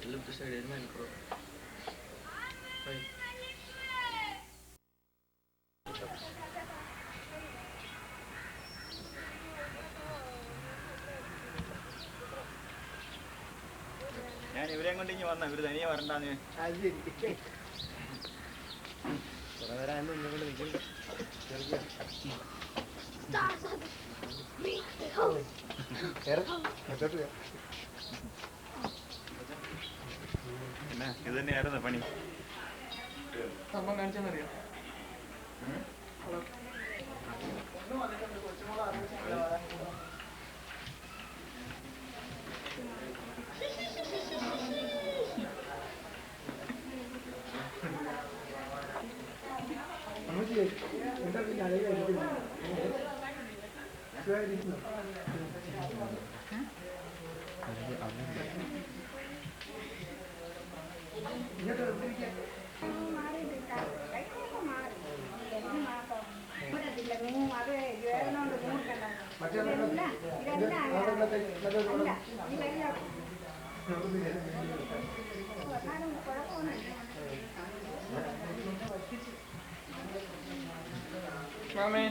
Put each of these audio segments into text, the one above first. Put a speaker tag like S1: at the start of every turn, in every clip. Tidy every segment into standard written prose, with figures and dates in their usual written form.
S1: Lebih besar dari main bro. Baik.
S2: ഞാൻ ഇവരെയും കൊണ്ട് ഇനി വന്ന ഇവര് തനിയെ വരണ്ടാന്ന് കുറെ നേരം ഇന്നെ കൊണ്ട് നിൽക്കുന്നു. പിന്നെ ഇത് തന്നെയായിരുന്നു പണി.
S1: സംഭവം കാണിച്ചെന്നറിയാം. എന്താ Mami.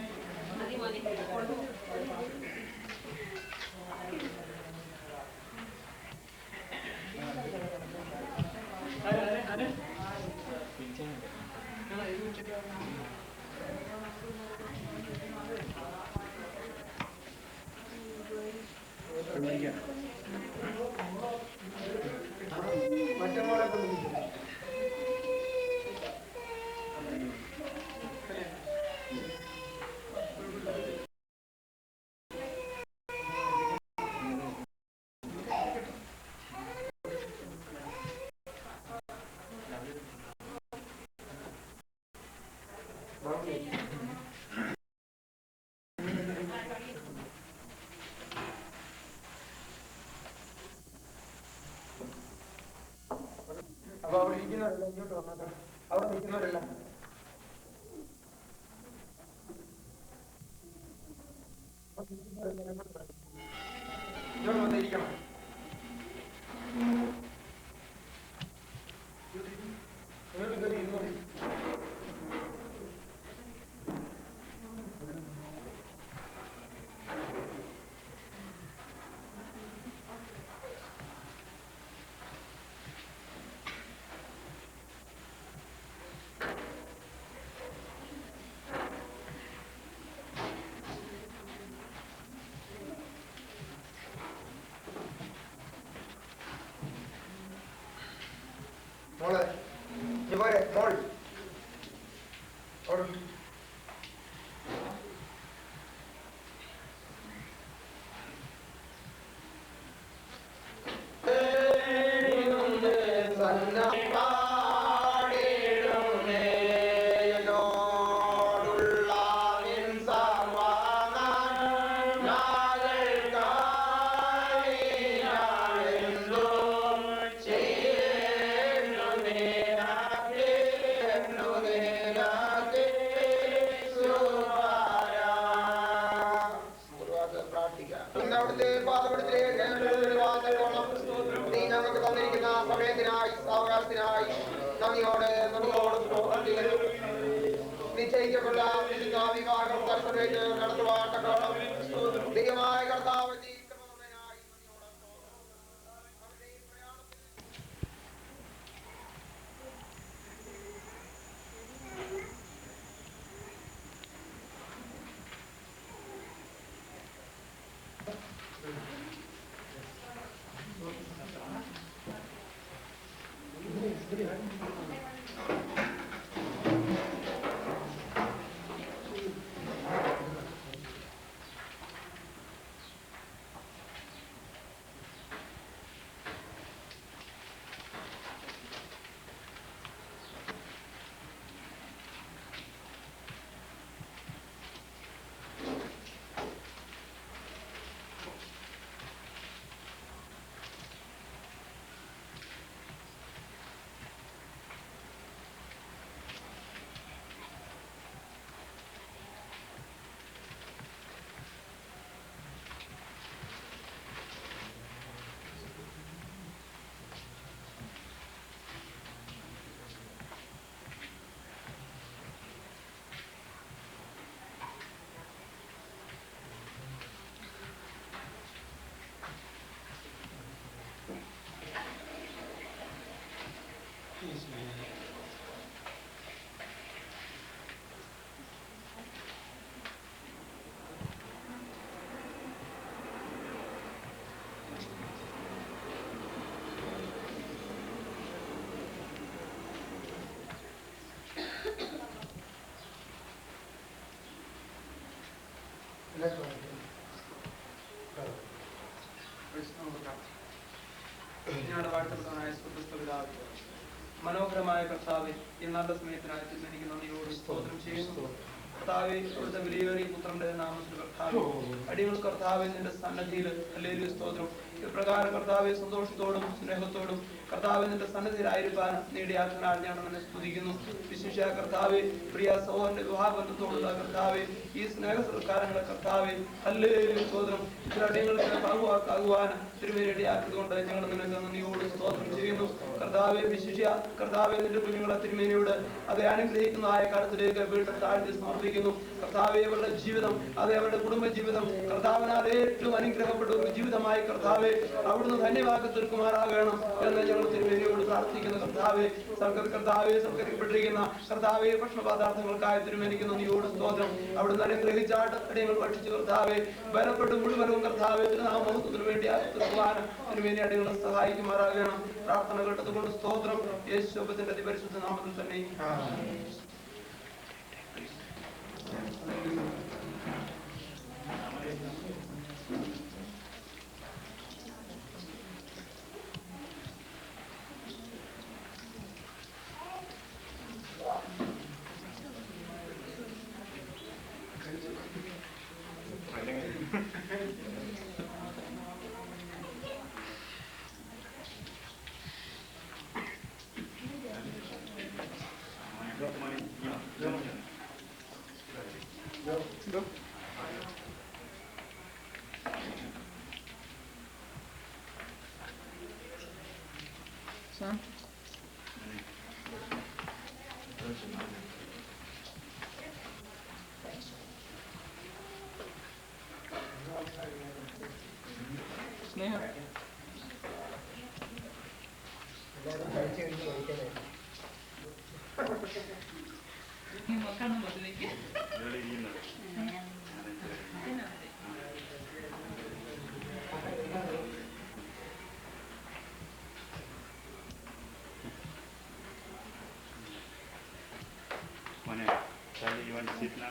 S1: അപ്പൊ അവിടെ ഇരിക്കുന്നവരല്ല ഇങ്ങോട്ട് വന്നേക്കാം. അവിടെ നിൽക്കുന്നവരല്ല ഇങ്ങോട്ട് വന്നിരിക്കണം. ഇങ്ങോട്ട് കയറി ഇരുന്നോളി. മോളെ ഇവരെ മോൾ അവിടുത്തെ പാതപടത്തിലേക്ക് നീ ഞങ്ങൾക്ക് തന്നിരിക്കുന്ന സമയത്തിനായി സാവകാശത്തിനായി നന്ദിയോടെ നിശ്ചയിക്കപ്പെട്ട വിവാഹം തത്സമയത്ത് നടത്തുവാൻ തക്കോണം ദൈവമായ കർത്താവ്
S3: വെച്ച് നമുക്ക് പ്രാർത്ഥിക്കാം. ഞങ്ങളുടെ വാഴ്ത്തപ്പെട്ടവനായ സുഹൃത്തുക്കളായ മനോഹരമായ കർത്താവെ, ഈ നല്ല സമയത്തിനായി എനിക്ക് നന്ദിയോട് സ്തോത്രം ചെയ്യുന്നു. കർത്താവെ, അവിടുത്തെ വിലയേറിയ പുത്രന്റെ നാമത്തിൽ കർത്താവെ, അടികൾ കർത്താവെ നിന്റെ സന്നദ്ധിയിൽ ഹല്ലേലൂയ സ്തോത്രം. ഇപ്രകാരം കർത്താവെ സന്തോഷത്തോടും സ്നേഹത്തോടും കർത്താവെ നിന്റെ സന്നദ്ധിയിലായിരിക്കാൻ നേടിയാക്കിനാൽ ഞാൻ നിന്നെ സ്തുതിക്കുന്നു. വിശേഷ കർത്താവെ, പ്രിയ സഹോദരന്റെ വിവാഹബന്ധത്തോടുള്ള കർത്താവെ ഈ സ്നേഹ സൽക്കാരങ്ങളെ കർത്താവെ ഹല്ലേലൂയ സ്തോത്രം അടിയങ്ങൾക്ക് ഭാഗമാക്കുവാൻ തിരുമേനിയാക്കിയതുകൊണ്ട് ഞങ്ങൾ നിനക്ക് നന്ദിയോട് സ്തോത്രം ചെയ്യുന്നു. കർത്താവെ, വിശേഷ കർത്താവെ നിന്റെ കുഞ്ഞുങ്ങളെ തിരുമേനിയോട് അതേ അനുഗ്രഹിക്കുന്നതായ കാലത്തിലേക്ക് വീണ്ടും താഴ്ത്തി സമർപ്പിക്കുന്നു. കർത്താവെ, അവരുടെ ജീവിതം, അതേ അവരുടെ കുടുംബ ജീവിതം കർത്താവിനാൽ ഏറ്റവും അനുഗ്രഹപ്പെട്ട ഒരു ജീവിതമായി കർത്താവെ അവിടുന്ന് ധന്യവാക്കി തീർക്കുമാറാകണം എന്ന് ഞങ്ങൾ തിരുമേനിയോട് പ്രാർത്ഥിക്കുന്നു. കർത്താവെ, സൽക്കരിക്കപ്പെട്ടിരിക്കുന്ന കർത്താവെ ഭക്ഷണ പദാർത്ഥങ്ങൾക്കായി തിരുമേനിക്ക് നന്ദിയോട് സ്തോത്രം. അവിടുന്ന് അനുഗ്രഹിച്ചാട്ട് അടിയങ്ങൾ ഭക്ഷിച്ചു കർത്താവെ ബലപ്പെട്ട് മുഴുവനും കർത്താവെ തിരുനാമത്തിന് വേണ്ടി തീർക്കുവാൻ തിരുമേനി അടിയങ്ങളെ സഹായിക്കുമാറാകണം. പ്രാർത്ഥന കേട്ടതുകൊണ്ട് സ്തോത്രം. യേശുവിന്റെ അതിപരിശുദ്ധ നാമത്തിൽ തന്നെ.
S2: Charlie, you want to sit now?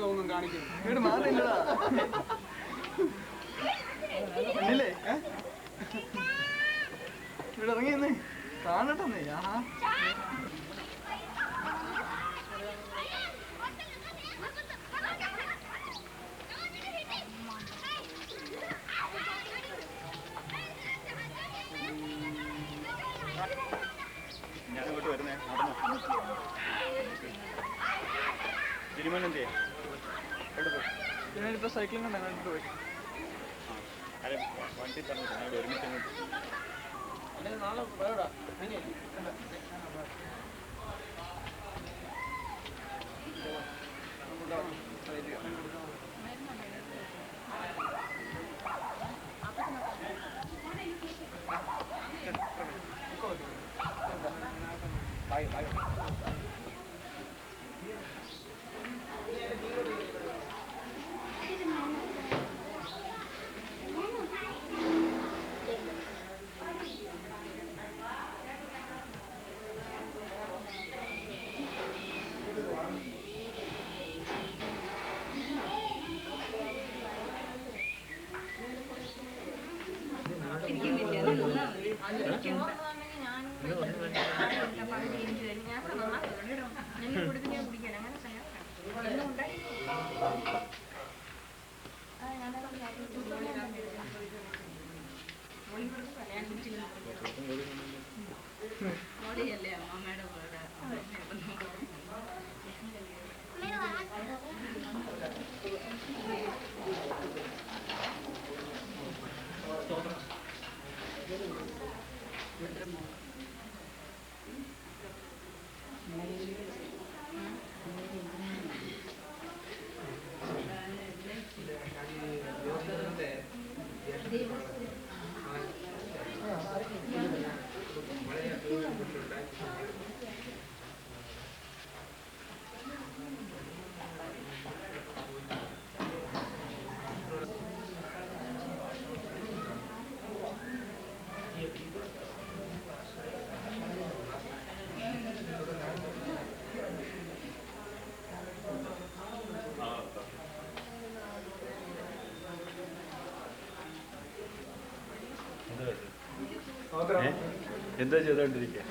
S3: ഒന്നും കാണിക്കും വീട് മാറില്ലടാ ഇല്ലേ ഇവിടെ ഇറങ്ങിയെന്നേ കാണട്ടെന്നേ ആഹാ
S2: ഞാനിങ്ങോട്ട് വരുന്നേ തിരുമലെന്തേ
S3: ഞാനിപ്പോ സൈക്ലിംഗ് ഉണ്ട് അങ്ങോട്ട് പോയി
S2: അതെ വണ്ടി പറഞ്ഞു ഞങ്ങൾ ഒരുമിച്ച്
S3: നാളെ പോയടാ
S2: എന്താ ചെയ്തോണ്ടിരിക്കുക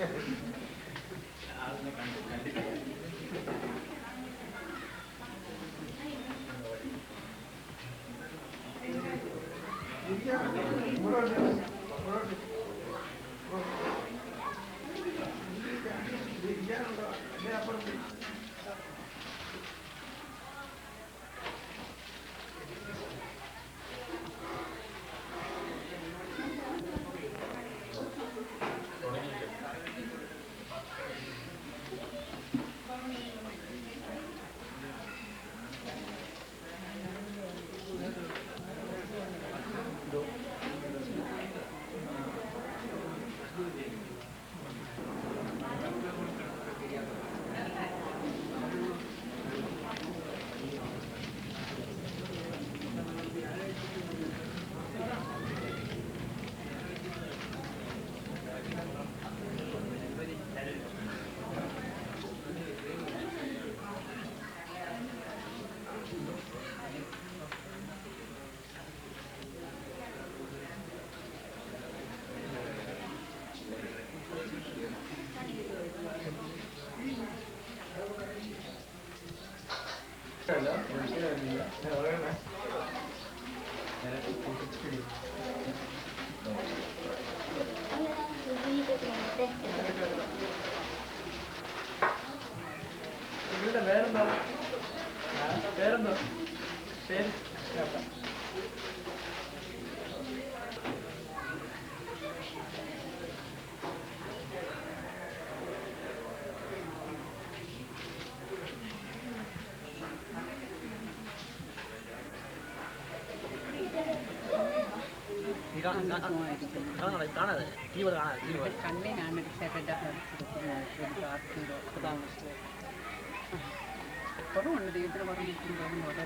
S3: നിങ്ങളുടെ പേരെന്താ? പേരെന്താ? പേര്
S4: കണ്ണിനാണ് കുറവുണ്ട് ദൈവത്തിന് പറഞ്ഞിട്ടുണ്ട് വളരെ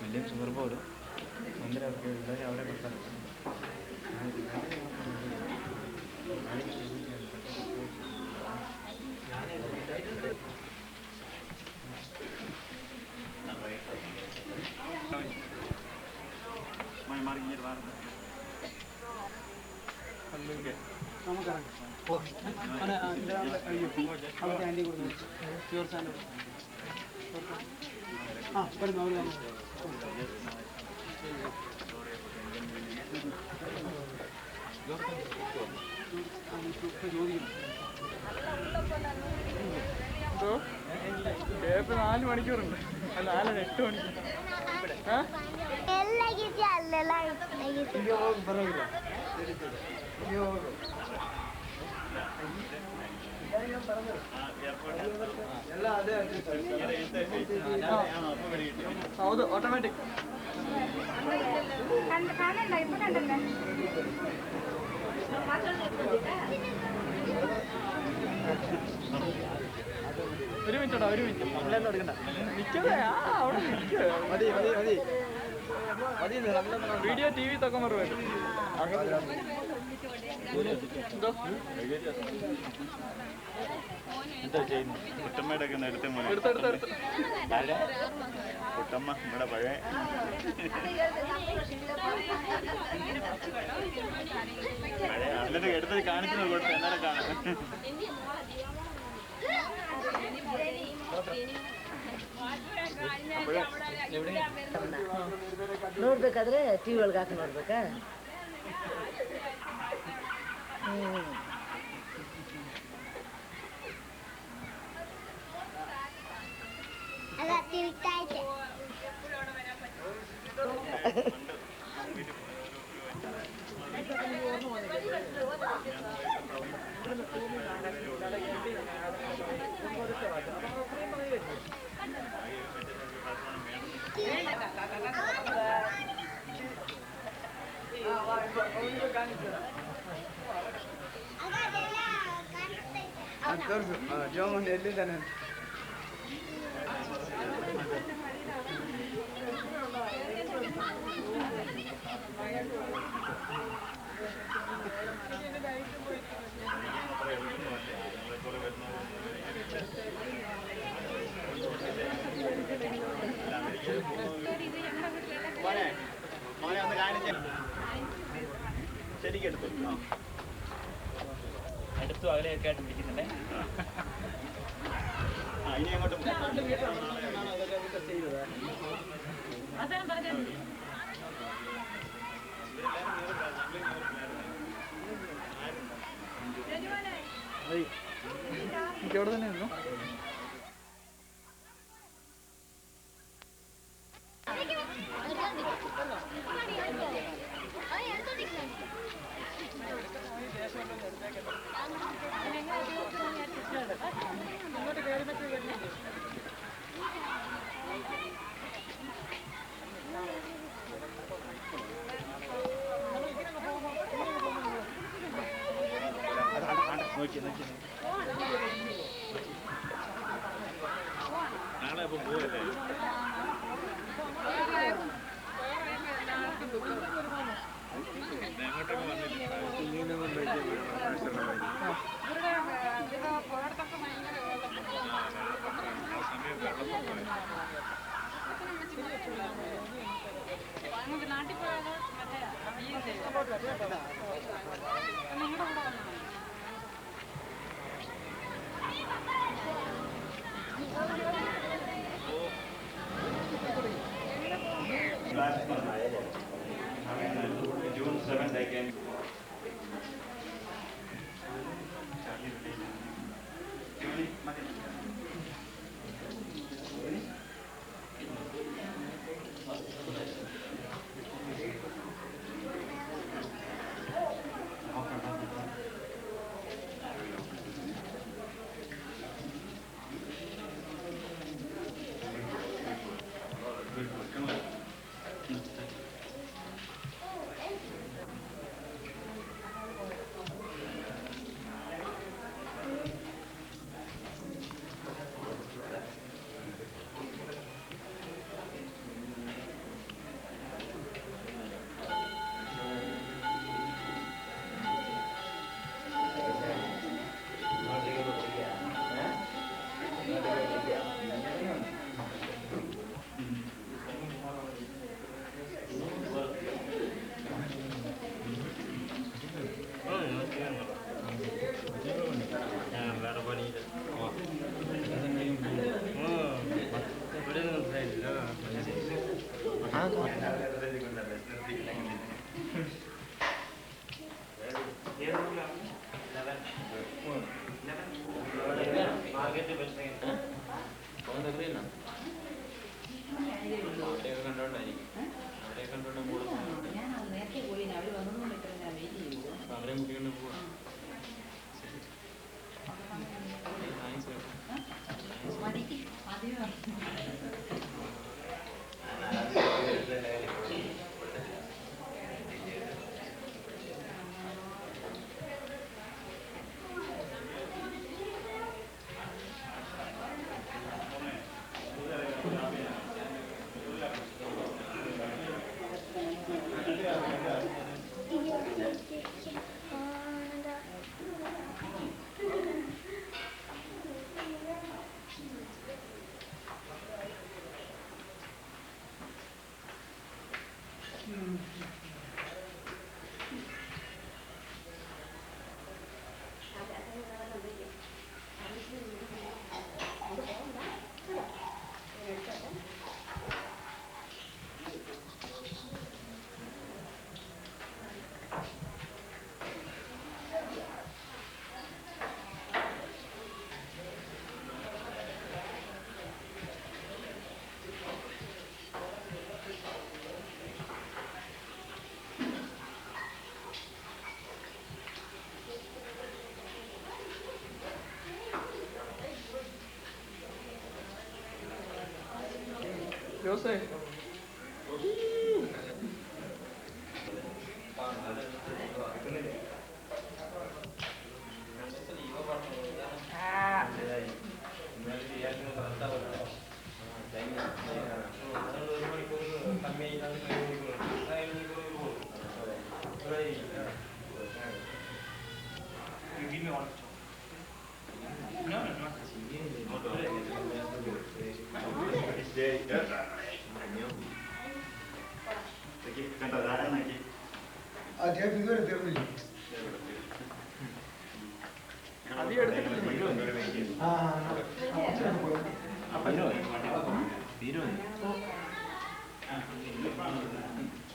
S2: വലിയ ഷുഗർ പോലും അവിടെ കൊടുക്കാം.
S3: ആൻറ്റി കൊടുത്തു പ്യൂർ സാൻഡ് ആ പറഞ്ഞു അവർ ചോദിക്കും 4 മണിക്കൂറുണ്ട് അല്ല 8 മണിക്കൂർ ಹೌದು ಆಟೋಮ್ಯಾಟಿಕ್ ഒരു മിനിറ്റോടാ ഒരു മിനിറ്റ് നമ്മളെല്ലാം എടുക്കണ്ട നിൽക്കതേ അവിടെ മതി മതി മതി മതി വീഡിയോ ടി വി തಕೊಂಬರ್ಬೇಕು
S2: എന്താ ചെയ്യുന്നു? കുട്ടമ്മയുടെ ഒക്കെ എടുത്ത് മോനെ കുട്ടമ്മ ഇവിടെ പഴയ എന്നിട്ട് എടുത്തത് കാണിക്കുന്നത് കൊടുത്ത് എന്നാലും കാണാം.
S5: ನೋಡ್ಬೇಕಾದ್ರೆ ಟಿವಿ ಒಳಗೆ ಹಾಕಿ ನೋಡ್ಬೇಕಾ
S3: ಜೋಮನ್ ಎಲ್ಲಿದ್ದಾನೆ
S2: മോനെ ഒന്ന് കാണിച്ച ശരിക്കും എടുത്തു അകലെയൊക്കെ ആയിട്ട് പിടിക്കുന്നുണ്ടേ. ഇനി അങ്ങോട്ടും
S3: എനിക്ക് അവിടെ തന്നെ ഇരുന്നു.
S2: നാളെ അപ്പൊ പോവല്ലേ? അങ്ങോട്ടൊക്കെ
S4: നാട്ടിൽ പോയത്
S2: June 7th I can.
S3: Jose.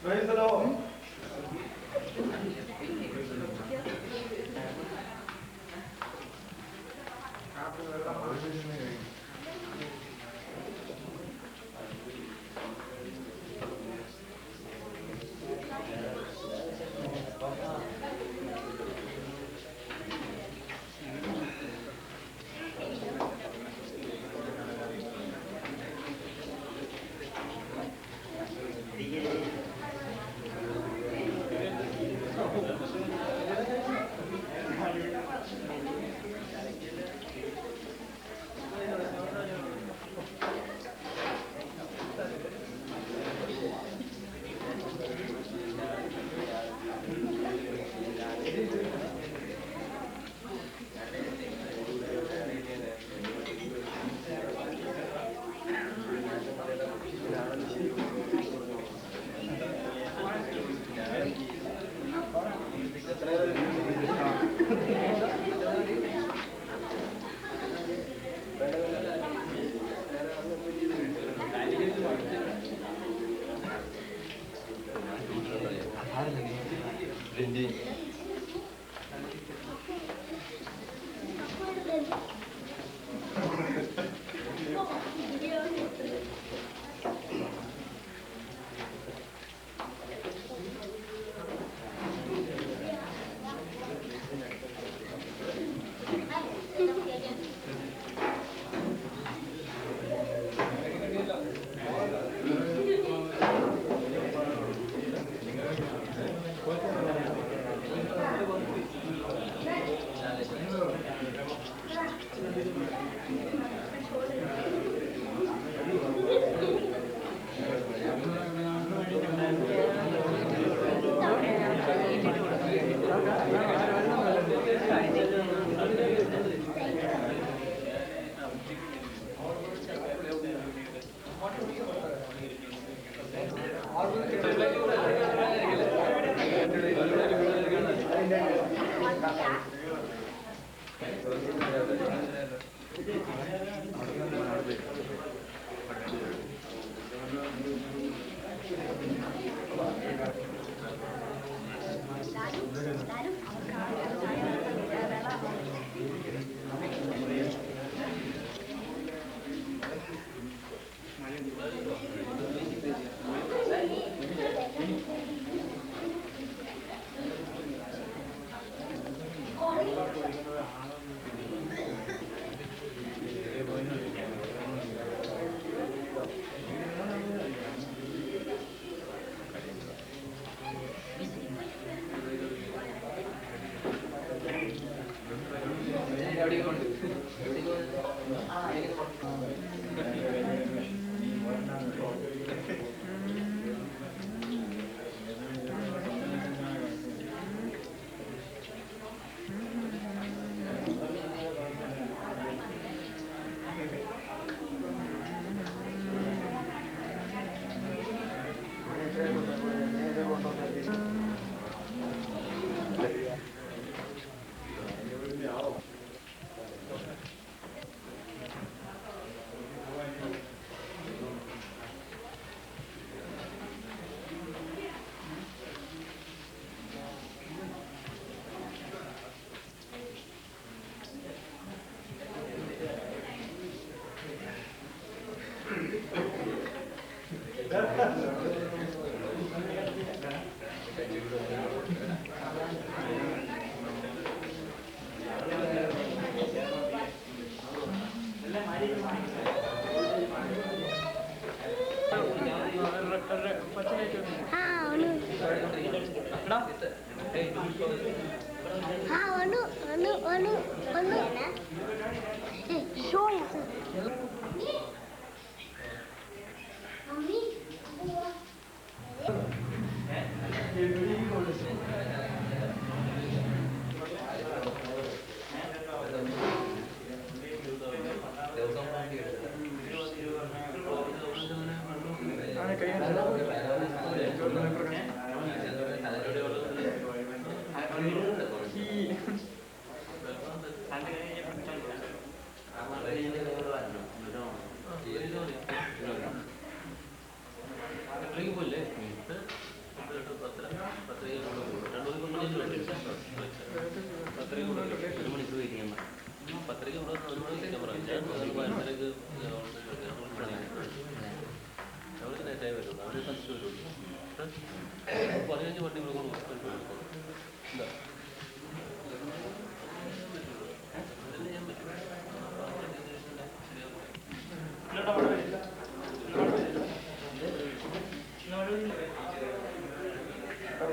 S1: Praise the Lord.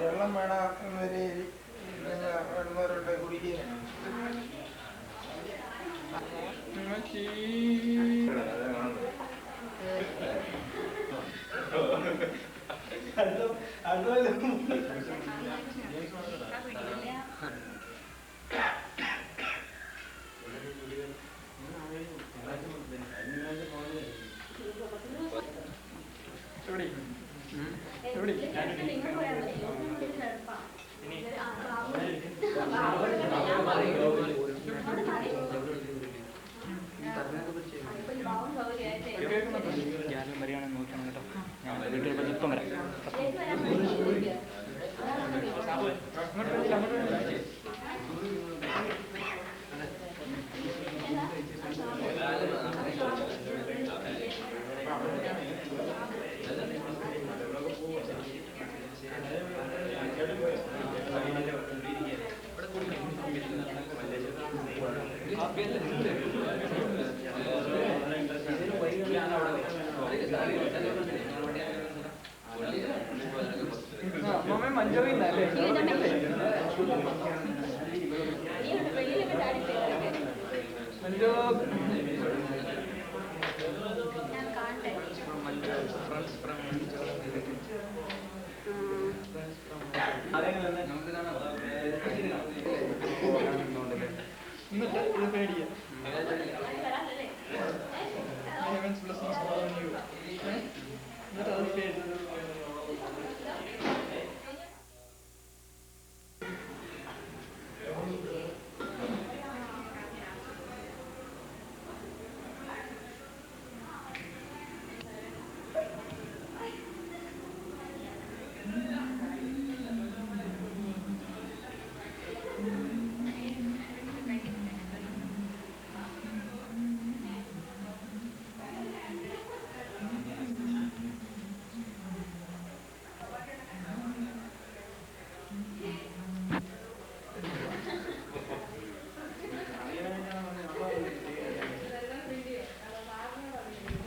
S1: വെള്ളം വേണം എന്നൊരു വരുന്നവരുണ്ട് കുടിക്കുക.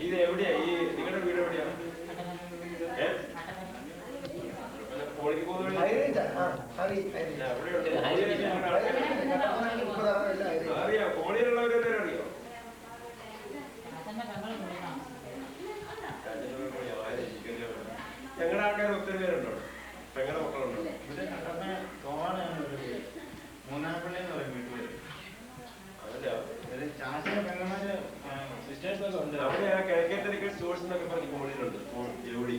S6: ഇത് എവിടെയാ ഈ നിങ്ങളുടെ വീട് എവിടെയാ? അറിയാം. കോളിയിലുള്ളവരെല്ലാം അറിയോ? ഞങ്ങളുടെ ആൾക്കാർ ഒത്തിരി പേരുണ്ടോ? പെങ്ങളുടെ മക്കളുണ്ടോ?
S2: മൂന്നാംപള്ളിന്ന് പറയും വീട്ടുപേര്.
S6: അതല്ല,
S2: സിസ്റ്റേഴ്സൊക്കെ ഉണ്ട്.
S6: അവിടെ ആ കിഴക്കേറ്റരിക്കൽ സ്റ്റോഴ്സ് എന്നൊക്കെ പറഞ്ഞ് കോളിയിലുണ്ട്. ജോഡി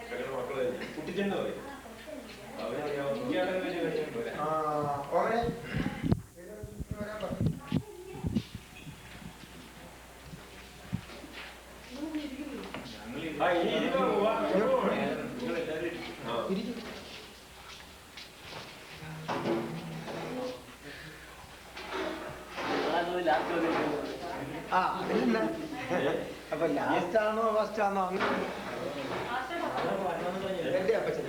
S6: പെങ്ങളുടെ മക്കള് തന്നെ കുട്ടിച്ചെന്ന് പറയും. അവരറിയാം. ഇയാളെ വലിയ കഴിച്ചിട്ടുണ്ട്. ആ ഇനി ഇരിക്കാൻ പോവാ. നിങ്ങളെല്ലാവരും
S1: അപ്പൊ ലാസ്റ്റ് ആണോ ഫസ്റ്റ് ആണോ അങ്ങനെ എന്റെ അപ്പച്ചൻ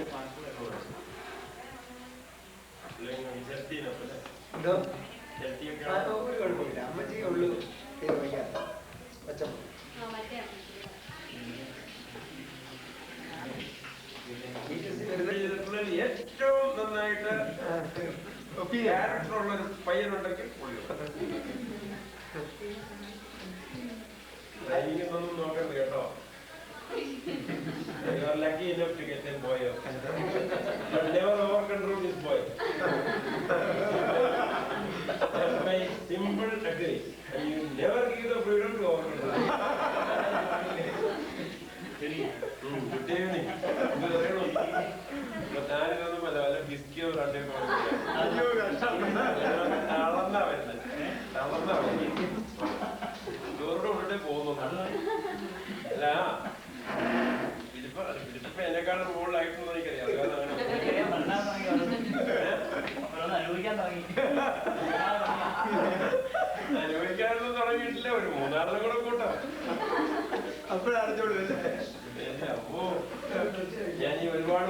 S1: എന്തോ ഒരു കുഴപ്പമില്ല. അമ്മച്ചി ഉള്ളു തീരുമാനിക്കാം. പച്ചമ്മ
S6: ഏറ്റവും നന്നായിട്ട് ക്യാരക്ടർ ഉള്ളൊരു പയ്യനുണ്ടെങ്കിൽ ലൈനിങ്ങൊന്നും നോക്കണ്ട കേട്ടോ. You are lucky enough to get a boy. But never over control this boy. That's my simple advice. And you never give the freedom to over control. Good evening. ഞാനിതൊന്നുമല്ല വല്ല ബിസ്കിയോ രണ്ടേക്കോ തളർന്നാ വരുന്നത്. ചോറിന്റെ ഉള്ളിട്ടേ പോകുന്നു. അല്ല ഇതിപ്പോ എന്നെക്കാളും മുകളിലായിട്ടെന്ന് എനിക്കറിയാം. കാരണം അങ്ങനെ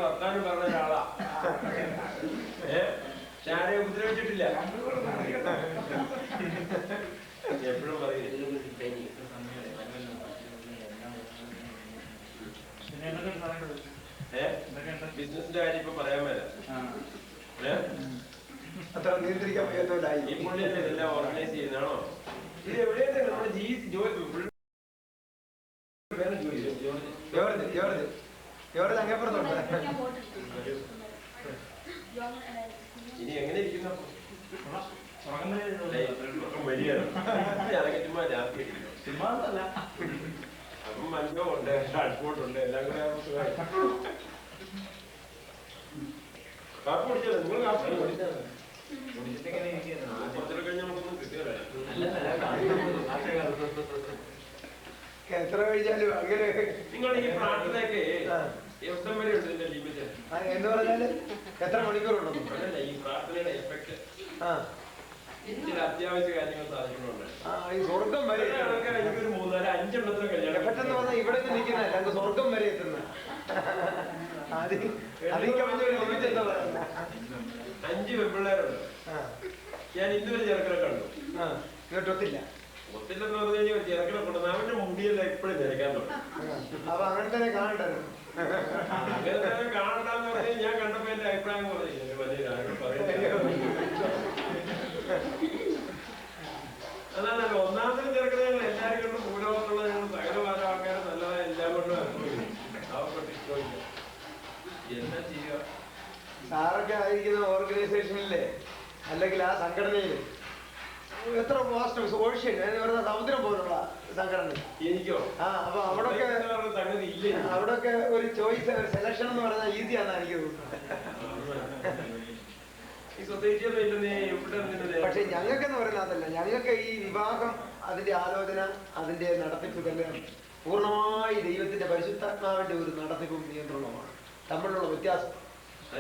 S6: വർത്താനം പറഞ്ഞ ഒരാളാ. ആരെയും ഉപദ്രവിച്ചിട്ടില്ല. എപ്പോഴും പറയും ബിസിനസിന്റെ കാര്യം ഇപ്പൊ പറയാൻ പറ്റില്ല.
S1: അത്ര നിയന്ത്രിക്കാൻ വയ്യാത്തവരായി.
S6: ഈ പുള്ളിയല്ലേ ഇതെല്ലാം ഓർഗനൈസ് ചെയ്യുന്നതാണോ? ഇത് എവിടെയാണ് നമ്മുടെ
S1: അങ്ങേപ്പുറത്തുണ്ട്.
S6: ഇനി എങ്ങനെ ഇരിക്കുന്ന അപ്പം മഞ്ഞുണ്ട്, ട്രാൻസ്പോർട്ടുണ്ട്, എല്ലാം കൂടെ കാപ്പി കുടിച്ചത്. നിങ്ങൾ കാപ്പി കുടിച്ചത് കഴിഞ്ഞ് നമുക്കൊന്നും കിട്ടിയല്ല.
S1: എത്ര കഴിച്ചാലും അങ്ങനെ
S6: നിങ്ങളുടെ ഈ പ്രാർത്ഥനയൊക്കെ എവിടം വരെ ഉണ്ട് ഇതിന്റെ ലിമിറ്റ്?
S1: എന്ന് പറഞ്ഞാല് എത്ര മണിക്കൂറുണ്ടോ?
S6: അതല്ല, ഈ പ്രാർത്ഥനയുടെ എഫക്ട് ചില അത്യാവശ്യ കാര്യങ്ങൾ സാധിക്കണമുണ്ട്.
S1: ഈ സ്വർഗം വരെ
S6: എനിക്കൊരു 3-4-5 എണ്ണത്തിന് കല്യാണം
S1: എഫക്ട് എന്ന് പറഞ്ഞാൽ ഇവിടെ നിൽക്കുന്നതല്ല, അങ്ങ് സ്വർഗം വരെ എത്തുന്ന അതിൽ കവിഞ്ഞ ഒരു ലിമിറ്റ് എന്താ പറയുന്നത്?
S6: 5 പെൺപിള്ളേരുണ്ട്. ഞാൻ ഇന്നുവരെ ചെറുക്കനെ കണ്ടു.
S1: ഇങ്ങോട്ടൊത്തില്ല.
S6: ഒത്തില്ലെന്ന് പറഞ്ഞു കഴിഞ്ഞാൽ ചെറുക്കനെ കൊണ്ടുവന്ന് അവന്റെ മുടിയെല്ലാം എപ്പോഴും നിരക്കാൻ തുടങ്ങി.
S1: അപ്പൊ അങ്ങനെ തന്നെ കാണണ്ടത്.
S6: അങ്ങനെ തന്നെ കാണണ്ടെന്ന് പറഞ്ഞാൽ ഞാൻ കണ്ടപ്പോ എന്റെ അഭിപ്രായം പറഞ്ഞു അതാണല്ലോ. ഒന്നാമത്തെ ചെറുക്കനെ ഞങ്ങൾ എല്ലാവരും കൊണ്ടും ഭൂലോകത്തുള്ള ഞങ്ങൾ സകലവാര ആൾക്കാരെ നല്ലതായ എല്ലാം കൊണ്ടും അനുഭവിക്കും. അവർക്ക് ഇഷ്ടമില്ല. എന്താ ചെയ്യുക?
S1: സാറൊക്കെ ആയിരിക്കുന്ന ഓർഗനൈസേഷനിലെ അല്ലെങ്കിൽ ആ സംഘടനയിൽ എത്ര പോസ്റ്റ് സോഷ്യൽ എന്ന് പറയുന്ന സമുദ്രം പോലുള്ള സംഘടന.
S6: എനിക്കോ?
S1: അപ്പൊ അവിടൊക്കെ അവിടൊക്കെ ഒരു ചോയ്സ്, ഒരു സെലക്ഷൻ എന്ന് പറഞ്ഞാൽ ഈസിയാണെന്ന് എനിക്ക് തോന്നുന്നത്. പക്ഷെ ഞങ്ങൾക്കെന്ന് പറയുന്നത് അതല്ല. ഞങ്ങൾക്ക് ഈ വിവാഹം, അതിന്റെ ആലോചന, അതിന്റെ നടത്തിപ്പ് എല്ലാം പൂർണ്ണമായി ദൈവത്തിന്റെ പരിശുദ്ധാത്മാവിന്റെ ഒരു നടത്തിപ്പും നിയന്ത്രണവുമാണ്. തമ്മിലുള്ള വ്യത്യാസം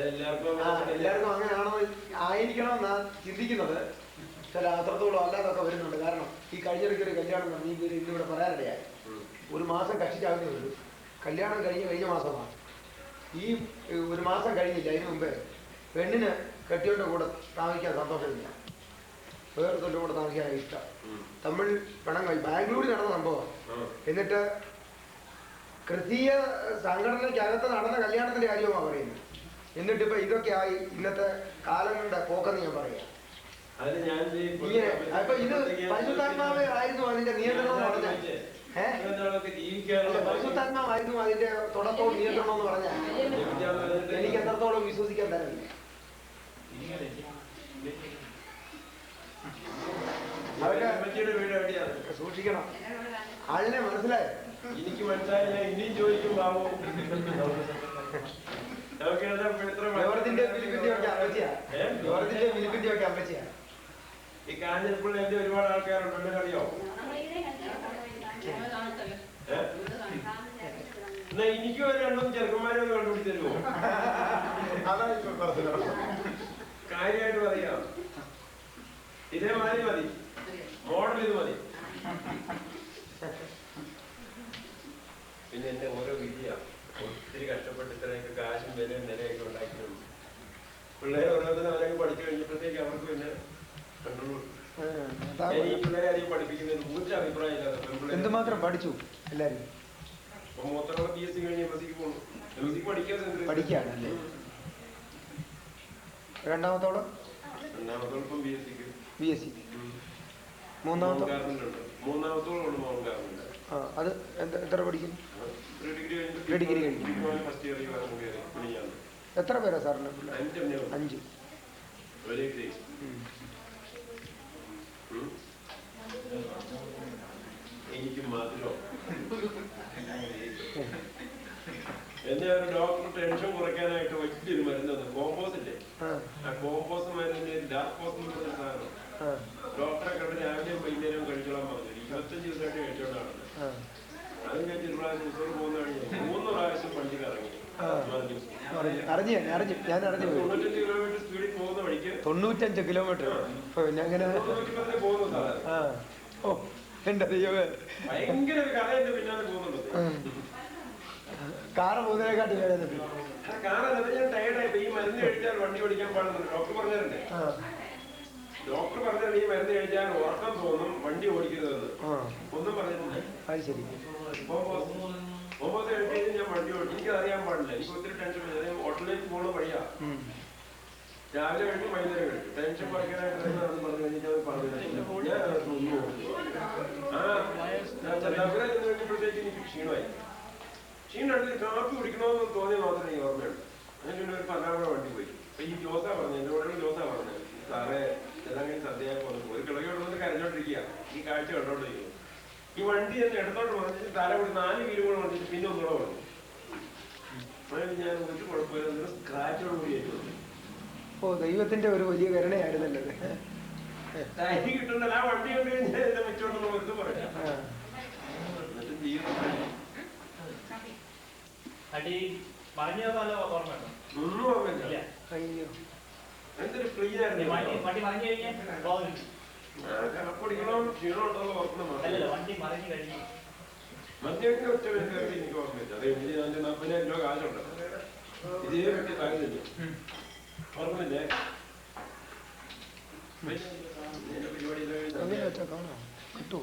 S1: എല്ലാവർക്കും അങ്ങനെയാണോ ആയിരിക്കണമെന്നാ ചിന്തിക്കുന്നത്. ചില അത്രത്തോളം അല്ലാതൊക്കെ വരുന്നുണ്ട്. കാരണം ഈ കഴിഞ്ഞിടയ്ക്കൊരു കല്യാണം നീ ഇന്നിവിടെ പറയാനിടയായി. 1 മാസം കക്ഷിച്ചാകുന്നേ ഉള്ളൂ. കല്യാണം കഴിഞ്ഞ മാസമാണ്. ഈ 1 മാസം കഴിഞ്ഞില്ല, അതിന് മുമ്പേ പെണ്ണിന് കെട്ടിയോന്റെ കൂടെ താമസിക്കാൻ സന്തോഷമില്ല, വേറൊരുത്തൻ്റെ കൂടെ താമസിക്കാൻ ഇഷ്ടം. തമിഴ് പിണങ്ങായി ബാംഗ്ലൂരിൽ നടന്ന സംഭവം. എന്നിട്ട് ക്രിസ്തീയ സംഘടനയ്ക്കകത്ത് നടന്ന കല്യാണത്തിന്റെ കാര്യമാണ് പറയുന്നത്. എന്നിട്ടിപ്പോ ഇതൊക്കെ ആയി ഇന്നത്തെ കാലങ്ങളുടെ പോക്കെന്ന് ഞാൻ പറയാം. അപ്പൊ ഇത് പരിശുദ്ധാത്മാവ് ആയിരുന്നു അതിന്റെ നിയന്ത്രണം എന്ന് പറഞ്ഞാൽ, പരിശുദ്ധാത്മാവായിരുന്നു അതിന്റെ തുടക്കവും നിയന്ത്രണം എന്ന് പറഞ്ഞാൽ എനിക്ക് എത്രത്തോളം വിശ്വസിക്കാൻ തരമില്ല. അതൊക്കെ സൂക്ഷിക്കണം. ആളിനെ മനസ്സിലായോ?
S6: എനിക്ക് മനസ്സിലായില്ല. ഇനിയും ചോദിക്കും ബാബു.
S1: ജോർജിന്റെ ഫിലിപ്പിന്റെ ഒക്കെ അമ്മച്ചിയാ. ജോർജിന്റെ ഫിലിപ്പിന്റെ ഒക്കെ അമ്മച്ചിയാ.
S6: ഈ കാഞ്ഞിരപ്പള്ളി എന്റെ ഒരുപാട് ആൾക്കാരുണ്ട്, അറിയോ? എന്നാ എനിക്കും ഒരു 2 ചെറുക്കന്മാരെ ഒന്ന് കണ്ടുപിടിച്ച് തരുമോ? കാര്യമായിട്ട് പറയാം. ഇതേമാതിരി മതി, മോഡൽ ഇത് മതി. പിന്നെ എന്റെ ഓരോ വിധിയാ. ഒത്തിരി കഷ്ടപ്പെട്ട് ഇത്രയൊക്കെ കാശും വിലയും നിലയൊക്കെ ഉണ്ടാക്കിയിട്ടുണ്ട്. പിള്ളേരെ ഓരോന്നിനും അവരൊക്കെ പഠിച്ചു കഴിഞ്ഞപ്പോഴത്തേക്ക് അവർക്ക് പിന്നെ ഈ പിള്ളേരെ അധികം പഠിപ്പിക്കുന്നതിന് ഒരു അഭിപ്രായം ഇല്ലാതെ
S1: എന്തുമാത്രം പഠിച്ചു എല്ലാരും?
S6: മൂത്തവളെ PSC കഴിഞ്ഞ് MSc പോകണം. MSc
S1: പഠിക്കാണല്ലേ? രണ്ടാമത്തോളം
S6: രണ്ടാമത്തോളം
S1: BSc. മൂന്നാമത്തോളം
S6: ഗവൺമെന്റ്.
S1: അത് എത്ര പഠിക്കും? ഡിഗ്രി കഴിഞ്ഞു. എത്ര പേരാ സാറിന്? 5.
S6: എനിക്ക് മാത്രം എന്നെ ഒരു ഡോക്ടർ ടെൻഷൻ കുറയ്ക്കാനായിട്ട് വലിയൊരു മരുന്ന് തന്നു. കോമ്പോസ് ഇല്ലേ? ആ കോമ്പോസ് മരുന്നിന്റെ ലാപ്പോസ് എന്ന് പറഞ്ഞ സാധനം ഡോക്ടറെ കണ്ട് രാവിലെയും വൈകുന്നേരവും കഴിച്ചോളാൻ പറഞ്ഞു. 25 ദിവസമായിട്ട് കഴിച്ചോണ്ടാണ്. അതും ഞാൻ തിരുവനന്തപുരം ദിവസം പോകുന്ന കഴിഞ്ഞു 3 പ്രാവശ്യം വണ്ടി കറങ്ങി. 95 കിലോമീറ്റർ സ്പീഡിൽ പോകുന്ന വഴിക്ക്
S1: 95 കിലോമീറ്റർ
S6: പോകുന്നു സാധാരണ. ഭയങ്കര ഒരു കഥ എന്റെ പിന്നാലെ പോകുന്നുണ്ട്.
S1: കാറ് പോകുന്നതിനെക്കാട്ടി വേദന.
S6: കാറല്ല, ഞാൻ ടയർഡായി. ഈ മരുന്ന് കഴിച്ചാൽ വണ്ടി ഓടിക്കാൻ പാടുന്നുണ്ട്. ഡോക്ടർ പറഞ്ഞിട്ടുണ്ട്. ഡോക്ടർ പറഞ്ഞാൽ ഈ മരുന്ന് കഴിച്ചാൽ ഉറക്കം തോന്നും, വണ്ടി ഓടിക്കരുതെന്ന്. ഒന്നും പറഞ്ഞിട്ടില്ല.
S1: അത് ശരി.
S6: കോമ്പോസ് കഴിച്ചു ഞാൻ വണ്ടി ഓടിക്കും. എനിക്കത് അറിയാൻ പാടില്ല. എനിക്ക് ഒത്തിരി ടെൻഷൻ. ഹോട്ടലിലേക്ക് പോകുന്ന വഴിയാ. രാവിലെ കഴിഞ്ഞു, വൈകുന്നേരം കഴിഞ്ഞു. ടെൻഷൻ കുറയ്ക്കാനായിട്ട് പറഞ്ഞു കഴിഞ്ഞാൽ കഴിഞ്ഞപ്പോഴത്തേക്ക് എനിക്ക് ക്ഷീണമായി. ക്ഷീണമായിട്ട് കാപ്പി കുടിക്കണമെന്ന് തോന്നിയ മാത്രമേ എനിക്ക് ഓർമ്മയുള്ളൂ. അങ്ങനെ പിന്നെ ഒരു 12 വണ്ടി പോയി. അപ്പൊ ഈ ജോസാ പറഞ്ഞു, എന്റെ കൂടെ ജോസാ പറഞ്ഞത്, സാറേ ഏതെങ്കിലും സദ്യയായി പോകുന്നു, ഒരു കിളകയോട് കരഞ്ഞോണ്ടിരിക്കുക, ഈ കാഴ്ച കണ്ടോണ്ടിരിക്കുന്നു. ഈ വണ്ടി തന്നെ ഇടത്തോട്ട് പറഞ്ഞിട്ട് തല കൂടി 4 വീല് കൂടെ വന്നിട്ട് പിന്നെ ഒന്നുകൂടെ പറഞ്ഞു. അങ്ങനെ ഞാൻ ഒരു കുഴപ്പമില്ല, സ്ക്രാച്ചോട് കൂടി ആയിട്ട്.
S1: ഓ, ദൈവത്തിന്റെ ഒരു വലിയ കരുണയായിരുന്നല്ലോ.
S6: തൈ കിട്ടുന്നില്ല. ആ വണ്ടി കണ്ടു കഴിഞ്ഞാൽ എന്നെ വെച്ചോണ്ടെന്ന് വെറുതെ പറയാം. എന്നിട്ട് ജീവിതം ഒന്നും ഓർമ്മയില്ല.
S1: അയ്യോ,
S6: എന്തൊരു ഫ്രീ ആയിരുന്നു. കണക്കുടിക്കണോ ക്ഷീണം ഉണ്ടോ ഓർക്കണം. മദ്യത്തിന്റെ ഒറ്റ പേര് എനിക്ക് ഓർമ്മയില്ല. അത് എനിക്ക് 40,000 രൂപ കാശുണ്ട്. ഇതേ പറ്റി കാര്യമില്ല. ഓർമ്മയില്ലേ?
S1: കിട്ടൂ.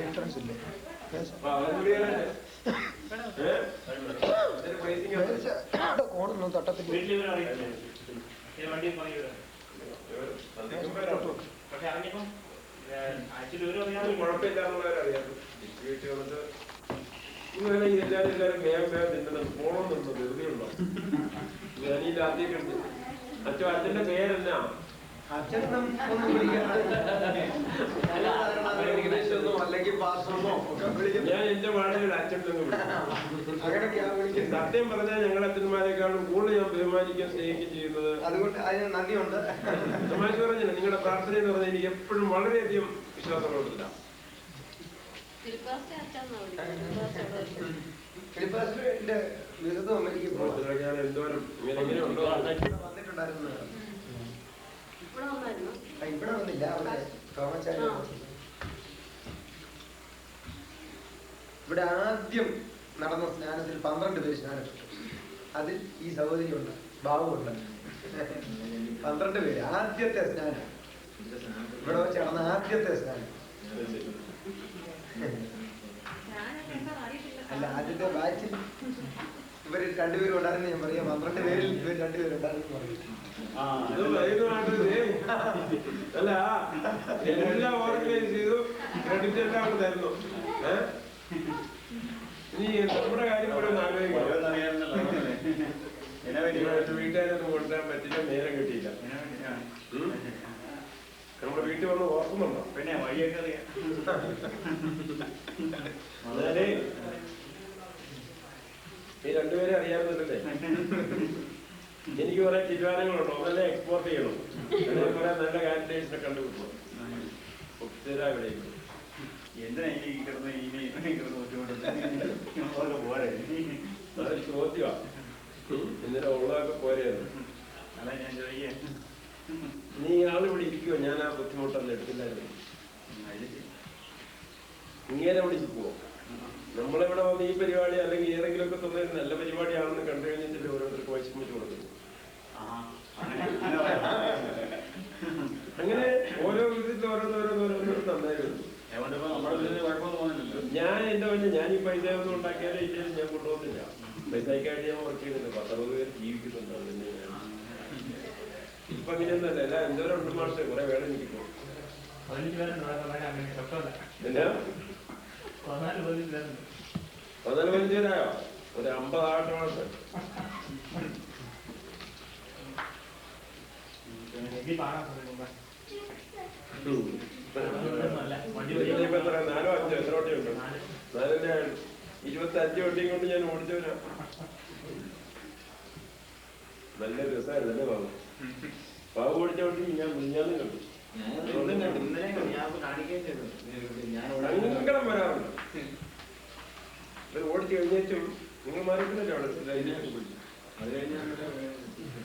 S1: എൻട്രൻസ് ഇല്ലേ? കോണൊന്നും തട്ടത്തില്ല.
S6: കുഴപ്പമില്ലാന്നുള്ളവരറിയാം. വീട്ടിൽ വന്നിട്ട് ഇങ്ങനെ എല്ലാവരും വേഗം വേഗം തിന്നുന്നത് പോണം നിന്ന് വെറുതെ ഉണ്ടോ? ഞാനീ ആദ്യമൊക്കെ ഉണ്ട്. അച്ഛന്റെ പേരെന്നാ?
S1: അച്ഛനും ഒന്നും അല്ലെങ്കിൽ പാസ്സൊന്നോ ഒക്കെ വിളിക്കും.
S6: ഞാൻ എന്റെ വാടകയിൽ അച്ഛനൊന്നും
S1: അങ്ങനെയൊക്കെയാ വിളിക്കുന്നത്.
S6: സത്യം പറഞ്ഞാൽ ഞങ്ങൾ അച്ഛന്മാരെക്കാളും കൂടുതൽ ഞാൻ ബഹുമാനിക്കുകയും സ്നേഹിക്കുകയും ചെയ്യുന്നത്.
S1: അതുകൊണ്ട് അതിന് നന്ദിയുണ്ട്.
S6: തമാശ പറഞ്ഞില്ല, നിങ്ങളുടെ പ്രാർത്ഥന എന്ന് പറഞ്ഞാൽ എനിക്ക് എപ്പോഴും വളരെയധികം വിശ്വാസമുള്ളതില്ല.
S1: ഫിലിപ്പാസിന്റെ ബിരുദം അമേരിക്കയിൽ
S6: ഞാൻ എന്തോരം ഇങ്ങനെ ഉണ്ടോ
S1: വന്നിട്ടുണ്ടായിരുന്നു. ഇവിടെ വന്നില്ല, അവിടെ തോമച്ചാരി. ഇവിടെ ആദ്യം നടന്ന സ്നാനത്തിൽ 12 പേര് സ്നാനപ്പെട്ടു. അതിൽ ഈ സഹോദരിയുണ്ട്, ബാബുണ്ട്. 12 പേര്. ആദ്യത്തെ സ്നാനം ഇവിടെ വെച്ച് നടന്ന ആദ്യത്തെ സ്നാനം. അല്ല, ആദ്യത്തെ ബാച്ചിൽ ഇവര് 2 പേരും ഉണ്ടായിരുന്നു. ഞാൻ പറയാം, 12 പേരിൽ ഇവർ 2 പേരും ഉണ്ടായിരുന്നു പറയും.
S6: അല്ല, എല്ലാം ഓർഗനൈസ് ചെയ്തു, ക്രെഡിറ്റ് എല്ലാം തരുന്നു. ഇനി നമ്മുടെ കാര്യം കൂടെ ഒന്ന് ആലോചിക്കണം. വീട്ടുകാരൊന്നും കൊണ്ടുവരാൻ പറ്റില്ല, നേരം കിട്ടിയില്ല. നമ്മുടെ വീട്ടിൽ വന്ന് ഓർക്കുന്നുണ്ടോ?
S2: പിന്നെ വഴിയൊക്കെ അറിയാം.
S6: ഈ 2 പേരെ അറിയാവുന്നല്ലേ? എനിക്ക് കുറെ തീരുമാനങ്ങളുണ്ടോ? ഒന്നെ എക്സ്പോർട്ട് ചെയ്യണം. കുറെ നല്ല കാൻഡിഡേറ്റ്സിനെ കണ്ടുപിടിക്കണം. ഒത്തിരി ഇവിടെ
S2: എന്തിനാ ഈ കിടന്ന് ബുദ്ധിമുട്ട് പോരെ?
S6: അതൊരു ചോദ്യമാ. ഇന്നലെ ഉള്ളതൊക്കെ പോരെയാണ്.
S2: അതാ ഞാൻ ചോദിക്കാം.
S6: നീ ആളിവിടെ ഇരിക്കുവോ? ഞാൻ ആ ബുദ്ധിമുട്ടൊന്നും എടുത്തില്ലായിരുന്നു. ഇങ്ങനെ വിളിച്ചു പോവോ? നമ്മളിവിടെ വന്ന് ഈ പരിപാടി അല്ലെങ്കിൽ ഏതെങ്കിലുമൊക്കെ തോന്നുന്നത് നല്ല പരിപാടിയാണെന്ന് കണ്ടു കഴിഞ്ഞിട്ട് ഓരോരുത്തർക്ക് വശമിച്ച് കൊടുക്കുന്നു. അങ്ങനെ ഓരോ വിധത്തിൽ ഓരോന്നോരോന്നോരോന്നും നന്നായി വരുന്നു. ഞാൻ എന്റെ വല്ല ഞാൻ ഈ പൈസ ഒന്നും ഉണ്ടാക്കിയാലേ ഇല്ലെങ്കിൽ ഞാൻ കൊണ്ടുപോകുന്നില്ല. പൈസക്കായിട്ട് ഞാൻ വർക്ക് ചെയ്യുന്നില്ല. 10-60 പേര് ജീവിക്കുന്നുണ്ട്. അതിന് ഇപ്പൊ അങ്ങനെയൊന്നല്ല. എല്ലാം എന്തോരം ഉണ്ട് മാഷെ, കുറെ വേണം എനിക്ക്. എന്നാ 14-15 പേരായോ? ഒരു 50 ആവട്ടെ മാഷെ. ഇപ്പൊ എത്ര 4-5 എത്ര വണ്ടിയുണ്ട്? 25 വണ്ടിയും കൊണ്ട് ഞാൻ ഓടിച്ചവരാ. നല്ല രസമായിരുന്നല്ലേ ബാബു? ബാബു ഓടിച്ച വണ്ടി ഞാൻ മുന്നിഞ്ഞാലും കണ്ടു. സങ്കടം വരാറുണ്ട്. ഓടിച്ചു കഴിഞ്ഞേച്ചും നിങ്ങൾ മാറിയിട്ടില്ലല്ലോ അവിടെ.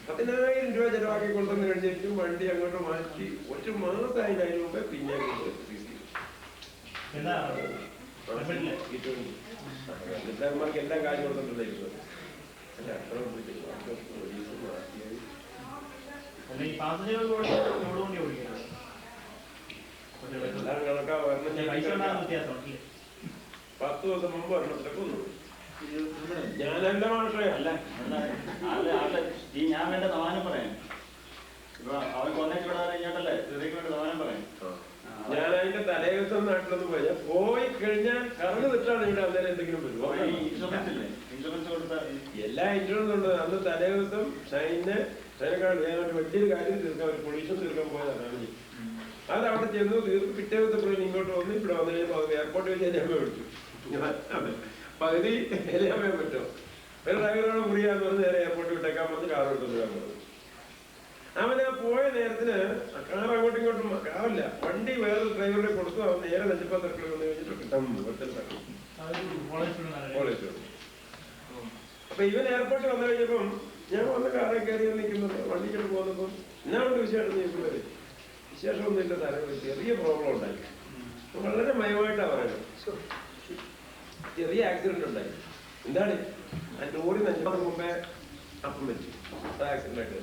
S6: 10,000 രൂപ ചെലവാക്കി കൊണ്ടുവന്ന് കഴിഞ്ഞിട്ടും വണ്ടി അങ്ങോട്ട് മാറ്റി 1 മാസമായില്ല. അതിന് മുമ്പേ പിന്നെ വീട്ടുകാരന്മാർക്ക് എല്ലാം കാര്യം കൊടുത്തിട്ടുണ്ടായിരിക്കുന്നത്. അല്ല അത്ര എല്ലാം കണക്കാ. 10 ദിവസം മുമ്പ് ഒരെണ്ണത്തിലൊക്കെ ഒന്നു ഞാനല്ല മാഷേ.
S2: അല്ല ഞാൻ വേണ്ട സമാനം പറയാം. അവർക്ക് ഒന്നേക്ക് വിടാതെ കഴിഞ്ഞാട്ടല്ലേ ഇതിലേക്ക് വേണ്ട സമാനം പറയാം.
S6: ഞാൻ അതിന്റെ തലേദിവസം നാട്ടിലൊന്നും പോയി. ഞാൻ പോയി കഴിഞ്ഞാൽ കറങ്ങ് തെറ്റാണ് ഇവിടെ അന്നേരം എന്തെങ്കിലും വരുമോ?
S2: ഇൻഷുറൻസ് കൊടുത്താൽ
S6: എല്ലാ ഇൻഷുറൻസ് ഉണ്ട്. അന്ന് തലേദിവസം ഷൈനേക്കാൾ ഞാൻ ഒരു വലിയൊരു കാര്യം തീർക്കാൻ ഒരു പൊല്യൂഷൻ തീർക്കാൻ പോയതാണ്. അത് അവിടെ ചെന്നു തീർത്ത് പിറ്റേ ദിവസം ഇങ്ങോട്ട് വന്ന് ഇവിടെ വന്നു കഴിഞ്ഞപ്പോൾ എയർപോർട്ടിൽ വെച്ച് എന്നെ അമ്മ വിളിച്ചു. പകുതി എല്ലാം പറ്റുമോ? ഒരു ഡ്രൈവറോട് മുറിയാന്ന് പറഞ്ഞ് നേരെ എയർപോർട്ടിൽ വിട്ടേക്കാൻ പറഞ്ഞ് കാർ എടുത്തുകൊണ്ടിരാൻ പറഞ്ഞു. അവൻ ആ പോയ നേരത്തിന് കാർ അങ്ങോട്ടും ഇങ്ങോട്ടും കാറില്ല, വണ്ടി വേറൊരു ഡ്രൈവറിനെ കൊടുത്തു. അവൻ നേരെ നെഞ്ചിപ്പത്തിരക്കിൽ വന്ന് കഴിഞ്ഞിട്ട് കിട്ടാൻ അപ്പൊ ഇവൻ എയർപോർട്ടിൽ വന്നു കഴിഞ്ഞപ്പം ഞാൻ വന്ന് കാറിൽ കയറി നിൽക്കുന്നത് വണ്ടിക്കോട്ട് പോകുന്നപ്പം എന്നാ കൊണ്ട് വിശേഷം ചോദിക്കുന്നത് വിശേഷമൊന്നുമില്ല സാറേ, ഒരു ചെറിയ പ്രോബ്ലം ഉണ്ടായി. വളരെ മയമായിട്ടാണ് പറയുന്നത്. ചെറിയ ആക്സിഡന്റ് ഉണ്ടായി. എന്താണ് ആ ലോറി നെഞ്ചിപ്പത്തിന് മുമ്പേ അപ്പം വെച്ചു. അത് ആക്സിഡന്റ് ആയിട്ട്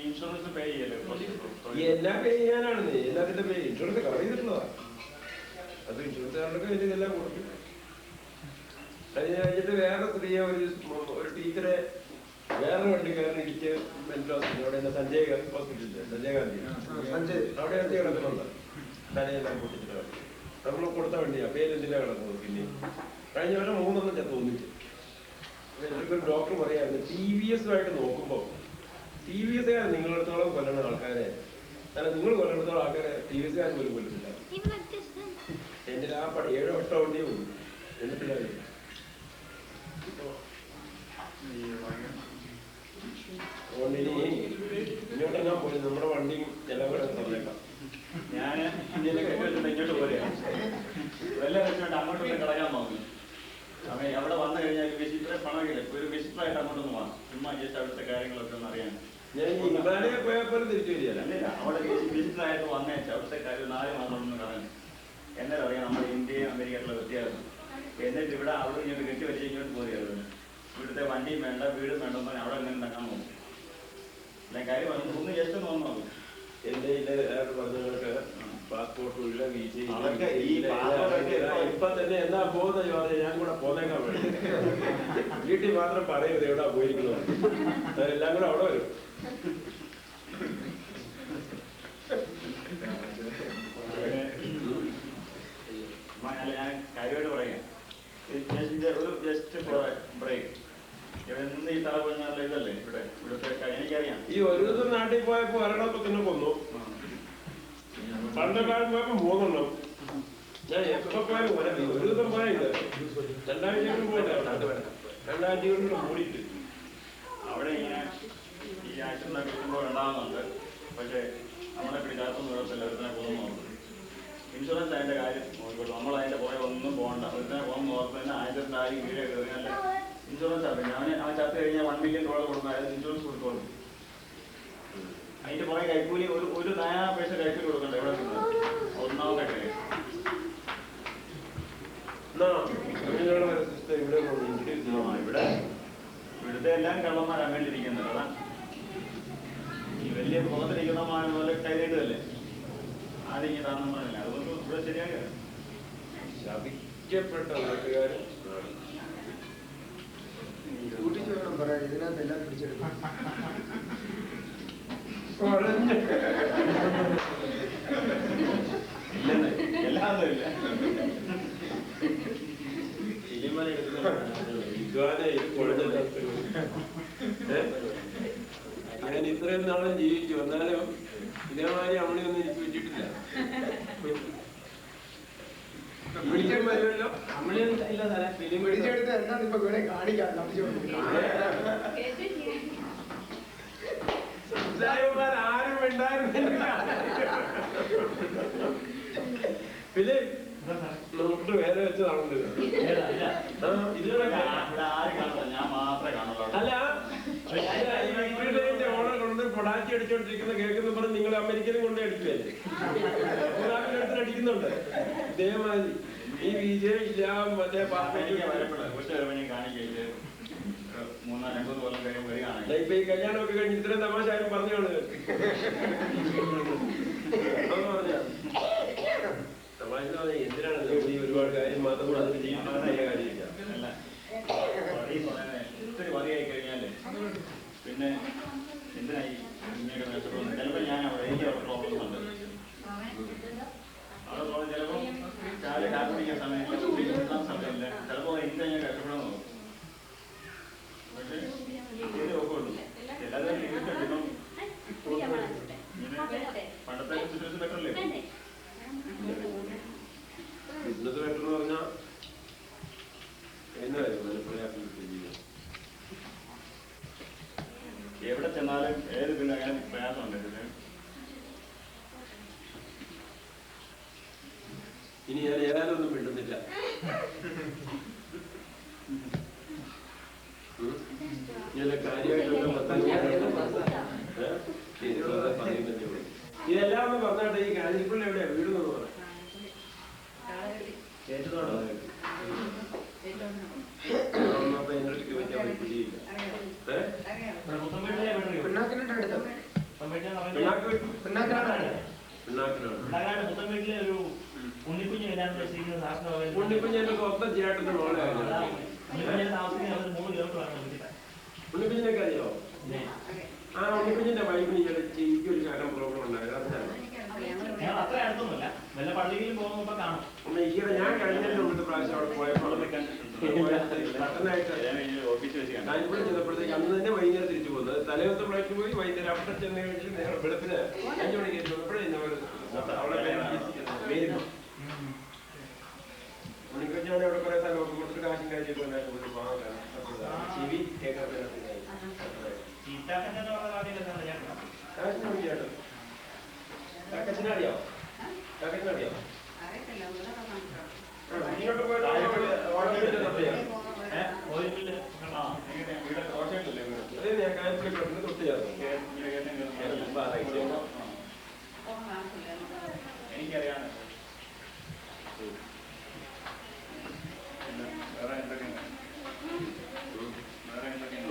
S2: ഇൻഷുറൻസ് പേ ചെയ്യല്ലേ?
S6: എല്ലാ പേ ചെയ്യാനാണ് എല്ലാത്തിന്റെ പേ. ഇൻഷുറൻസ് കവർ ചെയ്തിട്ടുള്ളതാണ്. അത് ഇൻഷുറൻസുകാരുടെ ഇതെല്ലാം കൊടുക്കും. അത് കഴിഞ്ഞിട്ട് വേറെ സ്ത്രീയെ ഒരു ടീച്ചറെ വേറൊരു വണ്ടിക്കാരൻ ഇടിച്ച് മെന്റൽ ഹോസ്പിറ്റൽ സഞ്ജയ് ഹോസ്പിറ്റലിൽ സഞ്ജയ് ഗാന്ധി അവിടെ ഇറച്ചി കിടക്കുന്നുണ്ട്. തലയെല്ലാം പൊട്ടിച്ചിട്ട് നമ്മൾ കൊടുത്ത വണ്ടിയാണ് പേരെന്തിനാ കിടക്കുന്നത്. പിന്നെ കഴിഞ്ഞ വർഷം 3 ചത്ത് ഒന്നിച്ച്. എനിക്കൊരു ഡോക്ടർ പറയായിരുന്നു TVS നോക്കുമ്പോൾ TVS നിങ്ങളെടുത്തോളം കൊല്ലണ ആൾക്കാരെ അല്ല നിങ്ങൾ കൊല്ലണത്തോളം ആൾക്കാരെ TVS പോലും കൊല്ലുന്നില്ല. എന്റെ ആ പടി 7-8 വണ്ടിയേ ഉള്ളൂ. എന്നിട്ടില്ല ഇങ്ങോട്ടെല്ലാം പോയി നമ്മുടെ വണ്ടിയും ചിലവിടെ തന്നേക്കാം.
S2: ഞാൻ ഇന്ത്യയിലേക്ക് ഇങ്ങോട്ട് പോലെയാണ് വല്ല വെച്ചിട്ട് അങ്ങോട്ടൊന്ന് കളയാൻ നോക്കി. അവൻ അവിടെ വന്നു കഴിഞ്ഞാൽ വിസിറ്ററെ പണമില്ല, ഒരു വിസിറ്ററായിട്ട് അങ്ങോട്ടൊന്ന് വാങ്ങും. ചുമ്മാ ജസ്റ്റ് അവിടുത്തെ കാര്യങ്ങളൊക്കെ ഒന്ന് അറിയാൻ.
S6: ഞാൻ ഹിമാലയ പോയപ്പോൾ തിരിച്ചു വരികയല്ല.
S2: അല്ല അവിടെ വിസിറ്ററായിട്ട് വന്നേച്ച് അവിടുത്തെ കാര്യം 4 മാസം ഒന്ന് കാണാൻ എന്നാലും അറിയാം നമ്മുടെ ഇന്ത്യയും അമേരിക്കയിലുള്ള വ്യത്യാസം. എന്നിട്ട് ഇവിടെ അവിടെ ഇങ്ങോട്ട് കെട്ടി വെച്ച് ഇങ്ങോട്ട് പോരുകയാണ്. ഇവിടുത്തെ വണ്ടിയും വേണ്ട വീടും വേണ്ടെന്ന് പറഞ്ഞാൽ അവിടെ എങ്ങനെ ഉണ്ടാക്കാൻ നോക്കും. അല്ലെ കാര്യം ഒന്ന് ജസ്റ്റ് നോക്കും.
S6: എന്റെ പറഞ്ഞവർക്ക് പാസ്പോർട്ട് ഉള്ള
S2: അതൊക്കെ ഈ
S6: ഇപ്പൊ തന്നെ എന്നാ പോകുന്ന ചോദിച്ചാൽ ഞാൻ കൂടെ പോന്നേക്കാൻ വേണ്ടി വീട്ടിൽ മാത്രം പറയരുത് എവിടാ പോയിരിക്കുന്നത്. എല്ലാം കൂടെ അവിടെ വരും.
S2: ഞാൻ കാര്യമായിട്ട് പറയാം. ഒരു ജസ്റ്റ് ബ്രേക്ക് ഇവിടെ ഈ തല പറഞ്ഞാൽ ഇതല്ലേ ഇവിടുത്തെ എനിക്കറിയാം.
S6: ഈ ഒരു ദിവസം നാട്ടിൽ പോയപ്പോ ഒരെണ്ണത്തെ തന്നെ കൊന്നു. പണ്ട് കാലം പോയപ്പോ 3 എണ്ണം. ഞാൻ എപ്പോ പോയാലും ഒരു ദിവസം പോയില്ല. 2 ആഴ്ച പോയില്ല. 2 ആഴ്ച കൊണ്ട് മൂടിയിട്ട്
S2: അവിടെ ഇങ്ങനെ ഈ ആക്സിഡന്റ് കിട്ടുമ്പോൾ ഉണ്ടാകുന്നുണ്ട്. പക്ഷെ നമ്മളെ പിടിക്കാത്തൊന്നും കുഴപ്പമില്ല. ഒരുത്തനെ പോകുന്നു ഇൻഷുറൻസ് അതിന്റെ കാര്യം നോക്കിക്കോളൂ. നമ്മൾ അതിന്റെ പുറകെ ഒന്നും പോകണ്ട. ഒരുത്തനെ പോകുന്ന ഓർത്ത് തന്നെ 1000 കീഴെ കയറിയാൽ ഇൻഷുറൻസ് അറിയാം. അവൻ ചത്ത് കഴിഞ്ഞാൽ $1 million കൊടുക്കണം. അതായത് ഇൻഷുറൻസ് കൊടുത്തോളൂ. അതിന്റെ പുറകെ കൈക്കൂലി ഒരു 9 പൈസ കൈക്കൂലി കൊടുക്കണ്ട. എവിടെ ഒന്നാമത്തെ കാര്യം ഇവിടുത്തെ എല്ലാം കള്ളന്മാരാൻ വേണ്ടിയിരിക്കുന്നത്. അതാ ഈ വലിയ മുഖത്തിരിക്കുന്നമാരെ പോലെ കൈതല്ലേ ആദ്യം ഇങ്ങനെ താന്നും പറഞ്ഞില്ല. അതുകൊണ്ട് ഇവിടെ ശരിയാക്കുക.
S6: ശപിക്കപ്പെട്ട നാട്ടുകാരും
S1: കൂട്ടിച്ചു വേണം പറയാൻ. ഇതിനകത്ത് എല്ലാം പിടിച്ചെടുക്കും.
S2: എല്ലാം ഇല്ല.
S6: ഞാൻ ഇത്രയും നാളും ജീവിച്ചു. എന്നാലും ഇതേമാതിരി അമ്മണിയൊന്നും എനിക്ക് വെച്ചിട്ടില്ല. വരുമല്ലോ അമ്മണിയൊന്നും ഇല്ല സാറേ. ഫിലിം
S1: പിടിച്ചെടുത്ത് എന്താ ഇപ്പൊ ഇവിടെ കാണിക്കാം.
S6: ആരും ഉണ്ടായിരുന്നില്ല. പിന്നെ നമുക്ക് വേറെ വെച്ചതാണല്ലോ.
S2: ഞാൻ മാത്രമേ കാണുള്ളൂ.
S6: അല്ല ഓണർ കൊണ്ട് പടാച്ചി അടിച്ചോണ്ടിരിക്കുന്ന കേൾക്കുന്ന പറഞ്ഞ് നിങ്ങൾ അമേരിക്കയിലും കൊണ്ടേ അടിക്കുവല്ലേ? ഒരാളുടെ അടിക്കുന്നുണ്ട്. ഇതേമാതിരി ഈ വിജയം ഇല്ല മറ്റേ ഇപ്പൊ ഈ കല്യാണമൊക്കെ കഴിഞ്ഞ് ഇത്രയും തമാശ ആരും പറഞ്ഞോളൂ. തമാശ എന്തിനാണ് ഈ ഒരുപാട് കാര്യം മാത്രം കൂടെ അതിന് ജീവിതം കാര്യമില്ല.
S2: ഒത്തിരി മതിയായി കഴിഞ്ഞാല് പിന്നെ എന്തിനായി ഇങ്ങനെയൊക്കെ നഷ്ടപ്പെടുന്നു? ചിലപ്പോൾ ഞാൻ എനിക്ക് പ്രോബ്ലംസ് ഉണ്ട്. അവിടെ ചിലപ്പോൾ രാവിലെ കാപ്പി പിടിക്കാൻ സമയമില്ല, സമയമില്ല. ചിലപ്പോൾ എന്താ ഞാൻ കഷ്ടപ്പെടാൻ നോക്കും. പക്ഷേ ഇതേ ഒക്കെ ഉള്ളൂ. എല്ലാവരും ഇപ്പം പണ്ടത്തെ ബിസിനസ് ബെറ്ററല്ലേ?
S6: ബിസിനസ് ബെറ്റർ എന്ന് പറഞ്ഞാൽ എന്നാ ജീവിതം
S2: എവിടെ ചെന്നാലും ഏത് പിന്നെ അങ്ങനെ പ്രയാസമുണ്ട്.
S6: ഇനി ഞാൻ ഏതായാലൊന്നും മിണ്ടുന്നില്ല. ഞാൻ കാര്യമായിട്ടൊന്നും ഇതെല്ലാം ഒന്ന് പറഞ്ഞാട്ടെ. ഈ കാഞ്ഞിരപ്പള്ളി എവിടെയാ വീട് എന്ന് പറയാം? അപ്പൊ എന്റെ അടുത്ത് ചോദിക്കാൻ പറ്റില്ല.
S1: പിണ്ണാക്കിനുണ്ട് അടുത്ത്.
S6: പിണ്ണാക്കിനാണ് ഉണ്ണിക്കുഞ്ഞിന്റെ സ്വന്തം ചേട്ടന്റെ മോളായിരുന്നു. ഉണ്ണിക്കുഞ്ഞിനൊക്കെ അറിയോ? ആ ഉണ്ണിക്കുഞ്ഞിന്റെ വൈഫിന് എനിക്ക് ഒരു ശകലം പ്രോബ്ലം ഉണ്ടായിരുന്നു. ഈയിടെ ഞാൻ കഴിഞ്ഞതിന്റെ മുമ്പത്തെ പ്രാവശ്യം അവിടെ പോയപ്പോൾ കാഞ്ഞിരപ്പള്ളി ചെന്നപ്പോഴത്തേക്ക് അന്ന് തന്നെ വൈകുന്നേരം തിരിച്ചു പോകുന്നത്. തലേദിവസം ഫ്ലൈറ്റ് പോയി വൈകുന്നേരം അവിടെ ചെന്ന് കഴിഞ്ഞിട്ട് നേരെ വെളുപ്പിന് 5 മണിക്ക് ചെന്നപ്പോഴേ അവിടെ ഉണ്ണിക്കുഞ്ഞാണ് അവിടെ കുറെ സ്ഥലം കൊടുത്തിട്ട് കാശും കാര്യമൊക്കെ ഉണ്ടാക്കി ചെവി കേൾക്കാൻ കാക്കച്ചിനറിയോ? കാക്കച്ചിനറിയോ? ഇങ്ങോട്ട് പോയിട്ട് അതെ ഞാൻ കാഞ്ഞിരപ്പള്ളി തൊട്ട് ചേർന്നു.
S2: എനിക്കറിയാം. വേറെ എന്തൊക്കെയാണ്?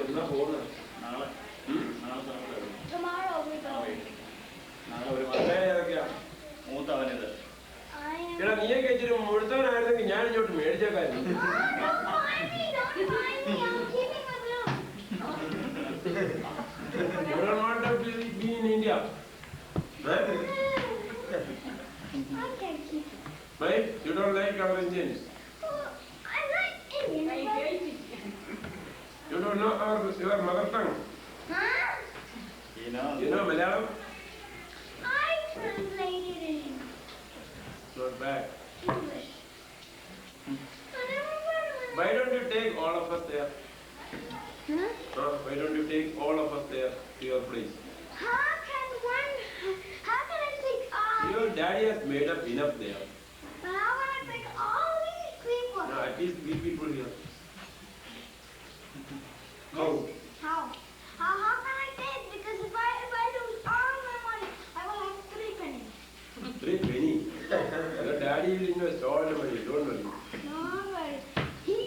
S6: എന്നാ പോകുന്നത്?
S2: നാളെ മൂത്തവനിത്.
S6: എടാ നീയൊക്കെ ഇച്ചിരി മുഴുത്തവനായിരുന്നെങ്കിൽ ഞാൻ ഇങ്ങോട്ട് മേടിച്ചേക്കായിരുന്നു. You don't want to be in India. Right? You don't like our Indians.
S7: I like Indian.
S6: You don't know your mother tongue.
S7: Huh?
S6: You know Malayalam?
S7: I translated it in
S6: Not bad.
S7: English.
S6: Why don't you take all of us there?
S7: Huh?
S6: Why don't you take all of us there to your place?
S7: How can I take all?
S6: Your daddy has made up enough there.
S7: But how can I take all these people?
S6: Now at least we people here. How?
S7: How can I take? Because if I lose all my money, I will have 3 pennies.
S6: 3 penny. Your daddy will invest all the money. Don't worry.
S7: No, but he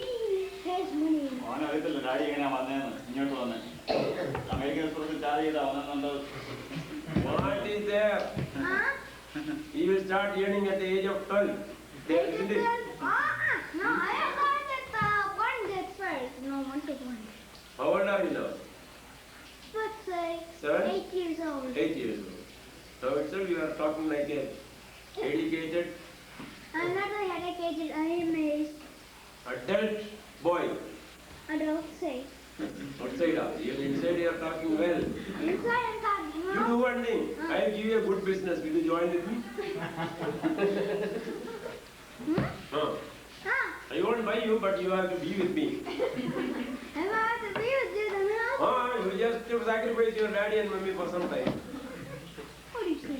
S7: has money.
S2: അവൻ അറിയത്തില്ല daddy എങ്ങനെയാ വന്നേന്ന്. ഇങ്ങോട്ട് വന്നേ American express charge ചെയ്താ വന്നെന്നുണ്ടോ?
S6: What is there?
S7: Huh?
S6: He will start earning at the age of 12. There, isn't it?
S7: No, I have got that one that first. No, 1 to 1.
S6: How old are you now?
S7: Let's say
S6: 7?
S7: 8 years old.
S6: 8 years old. So itself you are talking like a educated
S7: I'm not a educated, I am a
S6: adult boy.
S7: adult say.
S6: Outside, inside you are talking well.
S7: Inside I'm talking,
S6: You do one thing. I will give you a good business. Will you join with me? Huh? I won't buy you, but you have to be with me.
S7: If I have to be with you, then I'll...
S6: You just sacrifice your daddy and mommy for some time.
S7: What do you say?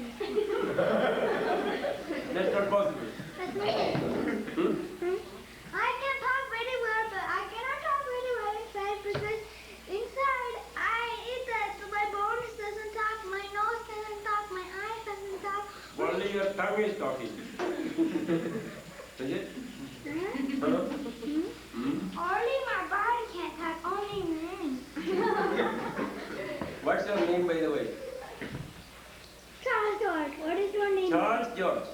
S6: That's not possible.
S7: That's not I can talk very well, but I cannot talk very well inside because inside my bones doesn't talk Only my body can't talk, only men.
S6: What's your name, by the way?
S7: Charles George, what is your name?
S6: Charles George.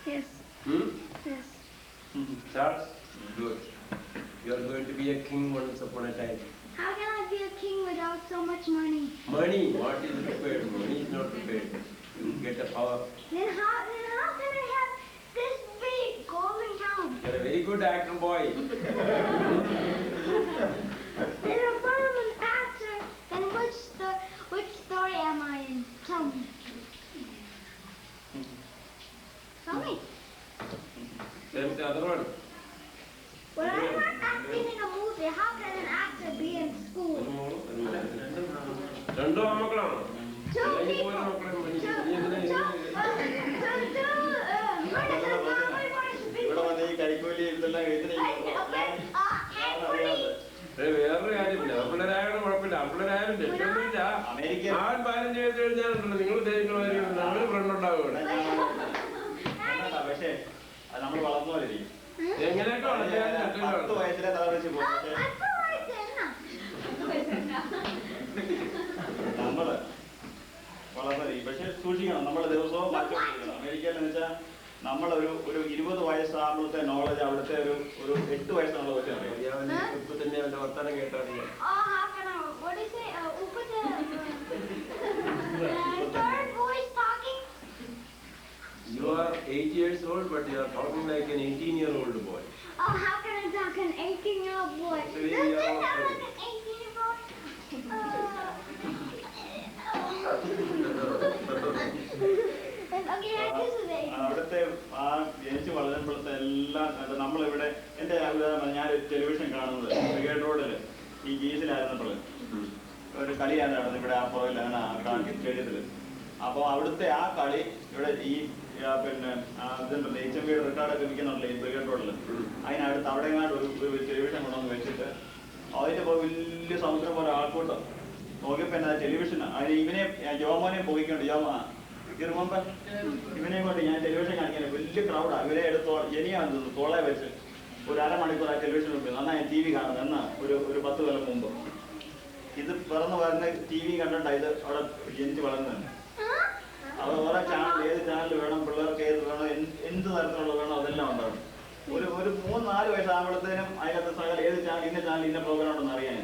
S7: Yes,
S6: Hmm?
S7: yes.
S6: Charles? Good. You are going to be a king once upon a time.
S7: How can I be a king without so much money?
S6: Money, what is prepared? Money is not prepared. You get a power.
S7: Then how can I have this big golden cow?
S6: You are a very good actor, boy.
S7: Then if I'm an actor, then which story am I in? Tell me. Tell me.
S6: There's the other one.
S7: Well, I'm not acting in a movie. How can an actor be in school?
S6: രണ്ടോ മക്കളാണോ?
S7: Two people.
S2: ഇവിടെ വന്ന് ഈ കൈക്കൂലി ഇതെല്ലാം
S6: വേറൊരു കാര്യമില്ല. പിള്ളേരായാലും കുഴപ്പമില്ല. പിള്ളേരായാലും രക്ഷയൊന്നുമില്ല.
S2: America
S6: ആൺ 15 വയസ്സ് കഴിഞ്ഞാലുണ്ടല്ലോ നിങ്ങൾ ഉദ്ദേശിക്കണമായിരിക്കും നമ്മൾ ഫ്രണ്ട് ഉണ്ടാവുകയാണ്.
S2: പക്ഷേ അത് നമ്മൾ വളർന്നു പോലിരിക്കും.
S6: എങ്ങനെയൊക്കെ
S2: 10 വയസ്സിലെ കഥ വെച്ച് പോകും. നമ്മള് വളർന്നിരിക്കും. പക്ഷെ സൂക്ഷിക്കണം, നമ്മൾ ദിവസവും മാറ്റം. അമേരിക്കയിലെന്ന് വെച്ചാൽ നമ്മളൊരു 20 വയസ്സാകുമ്പോഴത്തെ നോളജ് അവിടുത്തെ ഒരു 8 വയസ്സാണുള്ള കൊച്ചു അറിയാം.
S6: ഇപ്പൊ തന്നെ അവന്റെ വർത്താനം കേട്ടാണ് ഞാൻ.
S7: What is it? Third voice talking?
S6: You are 8 years old, but you are talking like an 18-year-old boy.
S7: Oh, how can I talk an 18-year-old boy?
S6: So
S7: Does
S6: you
S7: this
S6: are
S7: sound
S6: also-
S7: like an 18-year-old? Okay, this is it.
S2: അവിടുത്തെ ആ ജനിച്ച് വളരുമ്പോഴത്തെ എല്ലാം നമ്മളിവിടെ എന്റെ ഉദാഹരണം ഞാൻ television കാണുന്നത് brigade റോഡിൽ ഈ ഗീസിലായിരുന്നപ്പോൾ ഒരു കളിയാണ് നടന്നത് ഇവിടെ ആ പോയിലാണ് സ്റ്റേഡിയത്തിൽ. അപ്പോൾ അവിടുത്തെ ആ കളി ഇവിടെ ഈ പിന്നെ ഇതുണ്ടല്ലോ HMV റിക്കാർഡൊക്കെ വിൽക്കുന്നുണ്ടല്ലോ ഈ ബ്രിഗേഡ് റോഡിൽ. അതിനടുത്ത് അവിടെ ഒരു ടെലിവിഷൻ കൊണ്ടുവന്ന് വെച്ചിട്ട് അതിന്റെ വലിയ സമുദ്രം പോലെ ആൾക്കൂട്ടം നോക്കിയപ്പോ എന്നാ ടെലിവിഷൻ അതിന് ഇവനെ ജോമോനെ പോയിക്കൊണ്ട് ഇവനെ കൊണ്ട് ഞാൻ ടെലിവിഷൻ കാണിക്കാൻ വലിയ ക്രൗഡാ. ഇവരെ എടുത്തോ ജനിയാന്ന് തോന്നുന്നു തോളെ വെച്ച് ഒരു അരമണിക്കൂർ ആ ടെലിവിഷൻ നോക്കി നന്നായി TV കാണുന്നത് എന്നാ ഒരു 10 കൊല്ലം മുമ്പ്. ഇത് പിറന്നു വരുന്ന TV കണ്ടിട്ടാ ഇത് അവിടെ ജനിച്ച് വളർന്നത്. അത് ഓരോ ചാനൽ ഏത് ചാനൽ വേണം, പിള്ളേർക്ക് ഏത് വേണം, എന്ത് തരത്തിലുള്ള വേണം അതെല്ലാം ഉണ്ടാവും. ഒരു 3-4 വയസ്സാകുമ്പോഴത്തേനും അതിനകത്ത് സകല ഏത് ചാനൽ ഇന്ന പ്രോഗ്രാം ഉണ്ടെന്ന് അറിയാൻ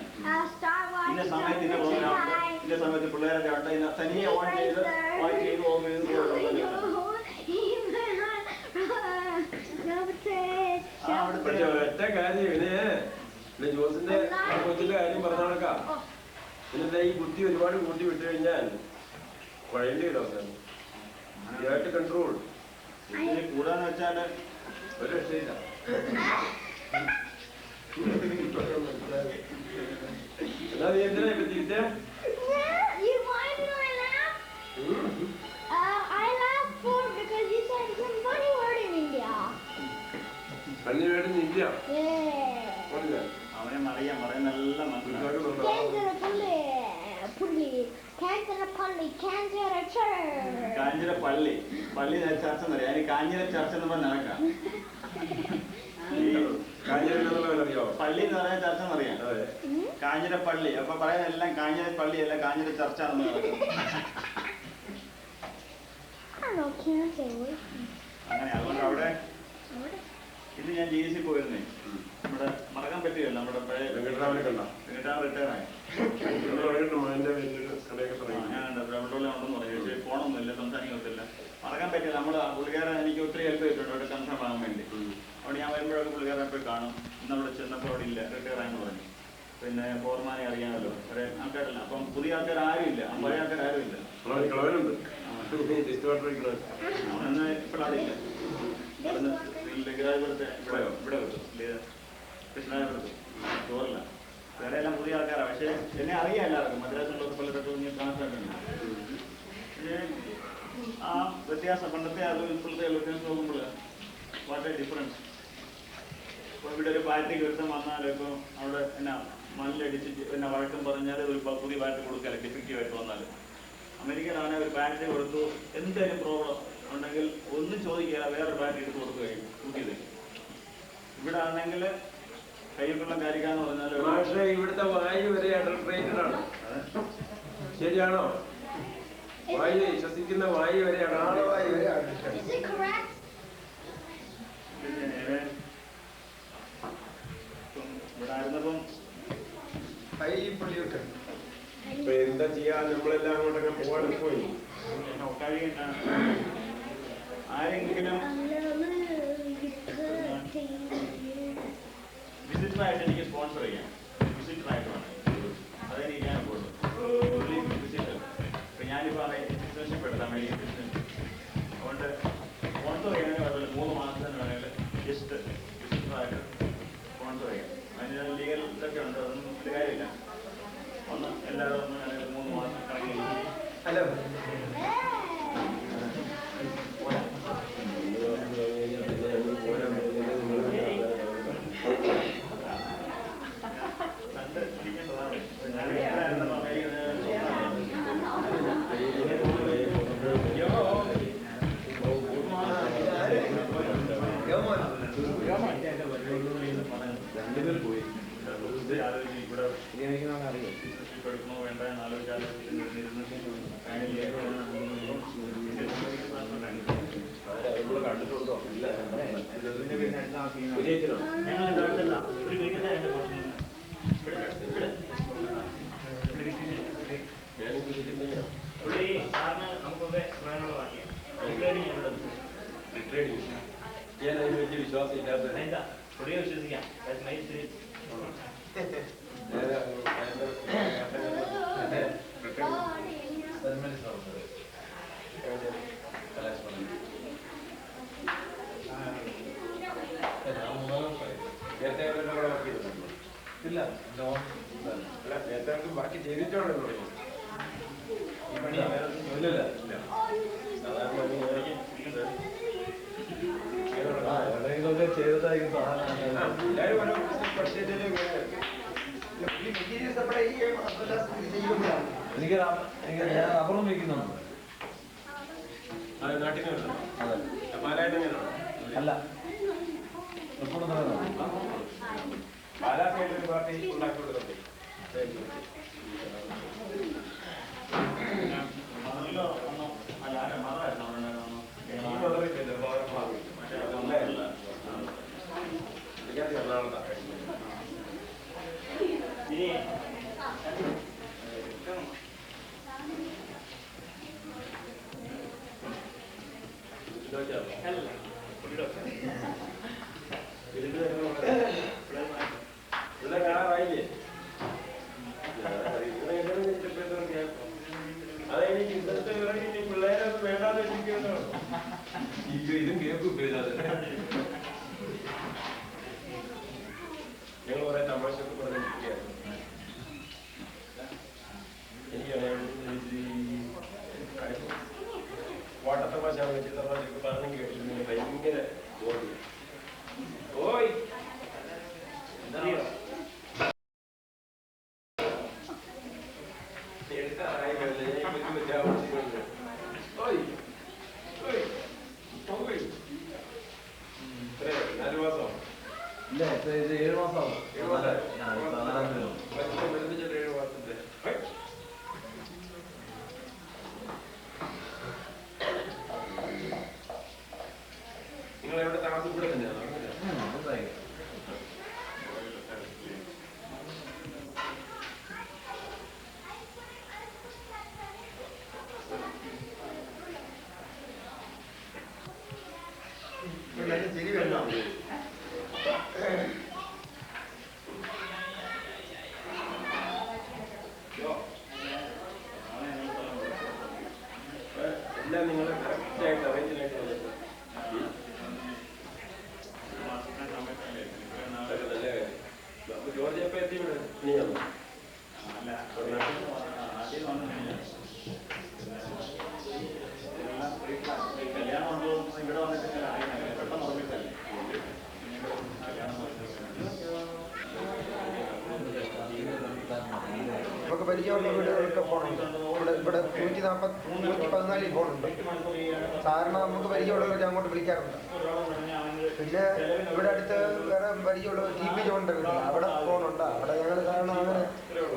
S2: ഇന്ന സമയത്ത് ഇന്ന പ്രോഗ്രാം ഉണ്ട്, ഇന്ന സമയത്ത് പിള്ളേരൊക്കെ ഉണ്ട്, ഇന്ന തനിയെ ഓൺ ചെയ്ത്
S6: പക്ഷെ ഒറ്റ കാര്യം ഇവന് ജോസിന്റെ കൊച്ചിന്റെ കാര്യം പറഞ്ഞ കണക്കാം. പിന്നെ ഈ ബുദ്ധി ഒരുപാട് കൂട്ടി വിട്ടു കഴിഞ്ഞാൽ കുഴയേണ്ടി വരും അവസാനം. കൺട്രോൾ
S2: കൂടാന്ന് വെച്ചാല്
S6: ഒരു രക്ഷയില്ല. എന്നാ നീ എന്തിനാ ഇപ്പൊ തിരിച്ചേ?
S7: You want to know I laugh? I laugh because you said some funny word in India.
S6: കണ്ണി വേടുന്ന ഇന്ത്യ
S7: Yeah.
S2: അവനെ അറിയാൻ പറയുന്നെല്ലാം മനസ്സിലാക്കും. കാഞ്ഞിര പള്ളി ചർച്ച എന്നറിയാം. അതിന് കാഞ്ഞിര ചർച്ച എന്ന് പറഞ്ഞ നടക്കാം.
S6: കാഞ്ഞിരറിയോ?
S2: പള്ളി എന്ന് പറയാൻ ചർച്ച എന്നറിയാം. കാഞ്ഞിര പള്ളി അപ്പൊ പറയുന്നതെല്ലാം കാഞ്ഞിര പള്ളിയല്ല കാഞ്ഞിര ചർച്ച എന്ന് നടക്കും. അങ്ങനെ അതുകൊണ്ട് അവിടെ ഇത് ഞാൻ GSC പോയിരുന്നേ. നമ്മുടെ മറക്കാൻ പറ്റുകയല്ല. നമ്മുടെ പഴയ
S6: വെങ്കട്ടരാമനെ കണ്ടോ?
S2: റിട്ടയറായി ഞാനുണ്ട് ബ്രഹ്മോളം ഉണ്ടെന്ന് പറഞ്ഞു. പക്ഷേ ഫോണൊന്നുമില്ല, സംസാരിക്കത്തില്ല, മറക്കാൻ പറ്റില്ല. നമ്മൾ പുള്ളിക്കാരൻ എനിക്ക് ഒത്തിരി ഹെൽപ്പ് ചെയ്തിട്ടുണ്ട് അവിടെ കൺഫേം ആകാൻ വേണ്ടി. അവിടെ ഞാൻ വരുമ്പോഴൊക്കെ പുള്ളിക്കാരനെ പോയി കാണും. ഇന്നവിടെ ചെന്നപ്പോൾ അവിടെ ഇല്ല, റിട്ടയറായെന്ന് പറഞ്ഞു. പിന്നെ ഫോർമാനെ അറിയാമല്ലോ, ഒരേ ആൾക്കാരല്ല. അപ്പം പുതിയ ആൾക്കാർ ആരും ഇല്ല, പഴയ ആൾക്കാർ ആരും ഇല്ല.
S6: അവനൊന്ന്
S2: ഇപ്പോഴതില്ല. അവിടുന്ന് ലഗരാജപുരത്തെ ഇവിടെ കിട്ടും, കൃഷ്ണരാജപുരത്ത് ചോറില്ല. വേറെ എല്ലാം പുതിയ ആൾക്കാരാണ്. പക്ഷേ എന്നെ അറിയാം എല്ലാവർക്കും. മദ്രാസിലുള്ളവർക്ക് പലയിടത്തും ട്രാൻസ്ലേറ്റ് ഉണ്ട്. പക്ഷേ ആ വ്യത്യാസം പണ്ടത്തെ അതും ഇപ്പോഴത്തെ വ്യത്യാസം നോക്കുമ്പോൾ വാട്ട് എ ഡിഫറൻസ്. ഇപ്പോൾ ഇവിടെ ഒരു പാർട്ടിക്ക് ഒരുത്തം വന്നാലും ഇപ്പോൾ അവിടെ എന്നാ മല്ലടിച്ച് പിന്നെ വഴക്കം പറഞ്ഞാൽ ഒരു പുതിയ പാർട്ടി കൊടുക്കാല്ല ഡിഫക്റ്റീവായിട്ട് വന്നാൽ. അമേരിക്കയിലാണെങ്കിൽ ഒരു പാർട്ടി കൊടുത്തു എന്തെങ്കിലും പ്രോബ്ലം ഉണ്ടെങ്കിൽ ഒന്നും ചോദിക്കുക, വേറെ പാർട്ടി എടുത്ത് കൊടുക്കുകയും കൂട്ടിയത് ഇവിടെ ആണെങ്കിൽ കയ്യിലുള്ള കാര്യക്കാന്ന് പറഞ്ഞാൽ
S6: പക്ഷേ ഇവിടുത്തെ വായു വരെ അഡൾട്രേറ്റഡ് ആണ്. ശരിയാണോ? വായു ശ്വസിക്കുന്ന വായു വരെ
S1: പ്രാണവായു വരെ
S7: Is it correct?
S2: ഇവിടെ ആയിരുന്നപ്പം
S1: ഹൈലി പൊല്യൂട്ടഡ്.
S6: ഇപ്പൊ എന്താ ചെയ്യാ, നമ്മളെല്ലാം അങ്ങോട്ടൊക്കെ പോകാൻ പോയി.
S2: ആരെങ്കിലും വിസിറ്ററായിട്ട് എനിക്ക് സ്പോൺസർ ചെയ്യാം. വിസിറ്ററായിട്ട് വേണം, അതെനിക്ക് ഞാൻ വിസിറ്റർ. ഇപ്പൊ ഞാനിപ്പോ സിറ്റിസൺഷിപ്പ് എടുത്താൽ അമേരിക്കൻ സിറ്റിസൺഷിപ്പ്, അതുകൊണ്ട് സ്പോൺസർ ചെയ്യാനേ കുഴപ്പമില്ല. 3 മാസത്തിന് വേണമെങ്കിൽ ജസ്റ്റ് വിസിറ്ററായിട്ട് സ്പോൺസർ ചെയ്യാം. അതിന് ലീഗൽ ഇതൊക്കെ ഉണ്ട്, അതൊന്നും ഒരു കാര്യമില്ല. ഒന്ന് എല്ലാവരും ഒന്ന് 3 മാസം കണക്കി.
S1: ഹലോ,
S2: എടുക്കണോ വേണ്ട എന്നാലോചിച്ചാൽ
S6: കണ്ടിട്ടുണ്ടോ? ഞാൻ അതിന് വലിയ വിശ്വാസം ഇല്ലാത്ത
S2: വിശ്വസിക്കാം.
S6: നേരത്തെ ഇല്ല, നേരത്തെ ബാക്കി ചെയ്തിട്ടുണ്ടോ? ഈ പണി ഇല്ലല്ല,
S8: ഇതൊക്കെ ചെയ്തതായിരിക്കും
S6: എല്ലാവരും ഓരോ പഠിച്ചതിന്റെ
S1: ഈ മെറ്റീരിയൽസ് നമ്മുടെ ഈ ചെയ്യുമ്പോഴാണ്
S8: എനിക്ക് ഞാൻ റബ്ബറും വയ്ക്കുന്നുണ്ട്.
S6: അത് നാട്ടിൽ നിന്നാണ്.
S8: അതെ,
S6: പാലായിട്ട് തന്നെയാണോ?
S8: അല്ല, എപ്പോഴും തന്നെ
S6: പാലാക്കായിട്ട് ഒരു പാർട്ടി ഉണ്ടാക്കി കൊടുക്കുന്നുണ്ട്. ഇവിടെ കാണാറായില്ലേ? അതെനിക്ക് ഇന്നത്തെ ഇറങ്ങി പിള്ളേരെ വേണ്ടാന്ന് വെച്ചിരിക്കുന്നു. ഇതും കേൾക്കും. ഞങ്ങൾ കുറെ തമാശയൊക്കെ പറഞ്ഞിരിക്കുകയായിരുന്നു. എനിക്ക് വാട്ടത്തമാശ വെച്ച് തമാശയൊക്കെ പറഞ്ഞു കേട്ടിട്ടുണ്ടെങ്കിൽ ഭയങ്കര ബോധി. ഓയ് എന്താ
S8: ഇല്ല, ഇത് 7 മാസമാവും.
S6: 7 മാസത്തിന്റെ നിങ്ങൾ എവിടെ താമസം ഇവിടെ തന്നെയാണ്?
S1: ശരി വരണം.
S6: എല്ലാം നിങ്ങൾ കറക്റ്റായിട്ട് അറേഞ്ചായിട്ട് വന്നിട്ട് നല്ല കാര്യം. അപ്പൊ ജോർജ് എപ്പോ എത്തി ഇവിടെ? നീയാണോ?
S2: കല്യാണം ഉണ്ടോ ഇവിടെ വന്നിട്ട് പെട്ടെന്ന് ഓർമ്മിച്ചല്ലേ.
S1: നമുക്ക് പരിചയമുള്ള വീടുകളൊക്കെ ഫോണുണ്ട്. ഇവിടെ 114 ഫോണുണ്ട്. സാധാരണ നമുക്ക് പരിചയമുള്ളവരൊക്കെ അങ്ങോട്ട് വിളിക്കാറുണ്ട്. പിന്നെ ഇവിടെ അടുത്ത് വേറെ പരിചയമുള്ള TP ജോണിന്റെ വീട്ടിൽ അവിടെ ഫോണുണ്ട്. അവിടെ ഞങ്ങൾ കാരണം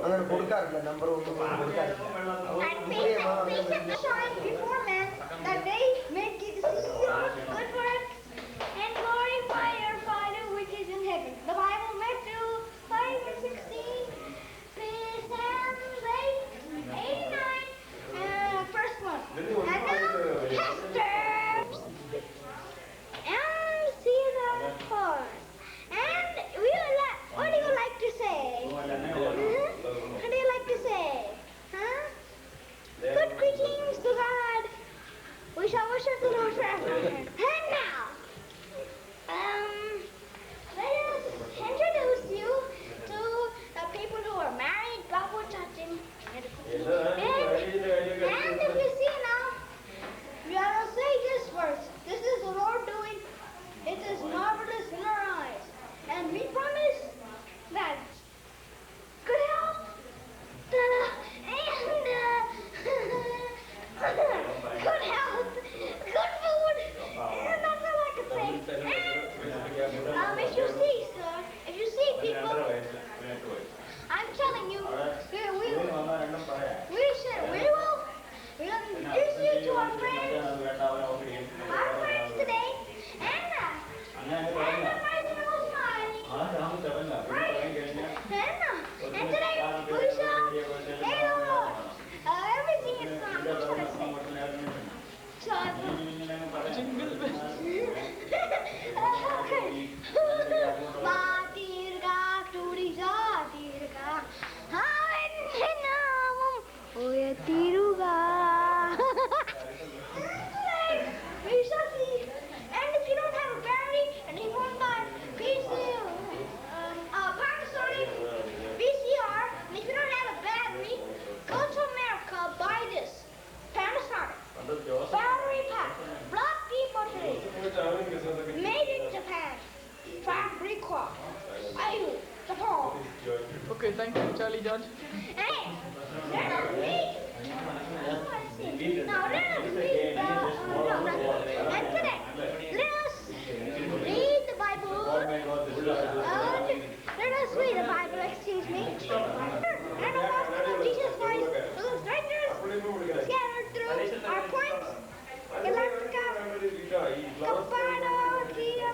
S1: അങ്ങനെ കൊടുക്കാറില്ല, നമ്പർ ഒന്നും കൊടുക്കാറില്ല.
S7: That they may get to see your good works and glorify your Father which is in heaven. The Bible, Matthew 5:16, Psalms 89, first one. And now, pastors, and see the poor. And what do you like to say? What do you like to say? Huh? Good greetings to God. We shall worship the Lord forever. And now, let us introduce you to the people who are married. God will touch him. And if you see now, we are to say this verse. This is the Lord doing. It is marvelous in our eyes. And we promise that good health and good health, good food, and that's all I can say. And if you see, sir, if you see people, I'm telling you, we'll introduce you to our friends today, and the marginal smiley. And today we shall everything is gone. We shall see. And if you don't have a battery and you want to buy Panasonic VCR, and if you don't have a battery, go to America, buy this Panasonic battery pack, block depot today, made in Japan, Fabrica, Ayu, Japan.
S3: Okay, thank you, Charlie George.
S7: Hey, let us read. Now let us read and today, let us read the Bible. Let us read the Bible, excuse me. And the gospel of Jesus Christ to the strangers scattered through our points, Galactica, Cappadocia,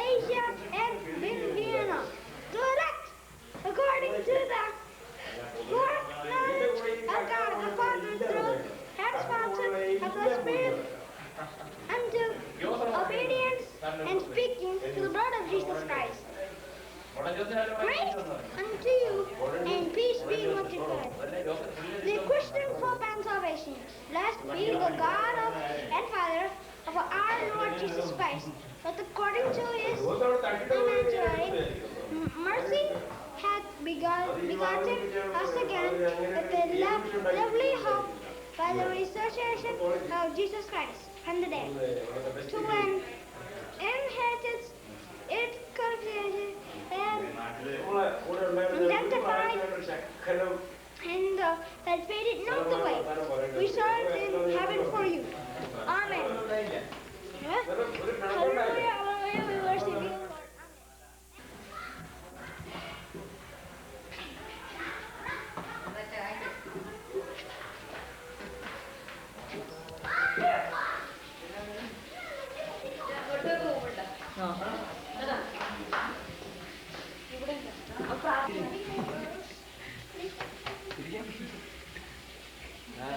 S7: Asia, and Vienna. To elect according to the foreknowledge of God the Father through and sponsor of the Spirit unto obedience and speaking to the blood of Jesus Christ. Grace unto you and peace be multiplied. The Christian hope and salvation. Blessed be the God of and Father of our Lord Jesus Christ. But according to his unmerited mercy hath begotten us again with the lovely hope by the resurrection of Jesus Christ from the dead, to an inheritance it cultivated and sanctified and that faded not away, reserved in heaven for you. Amen. Hallelujah, hallelujah, we worship you, Lord.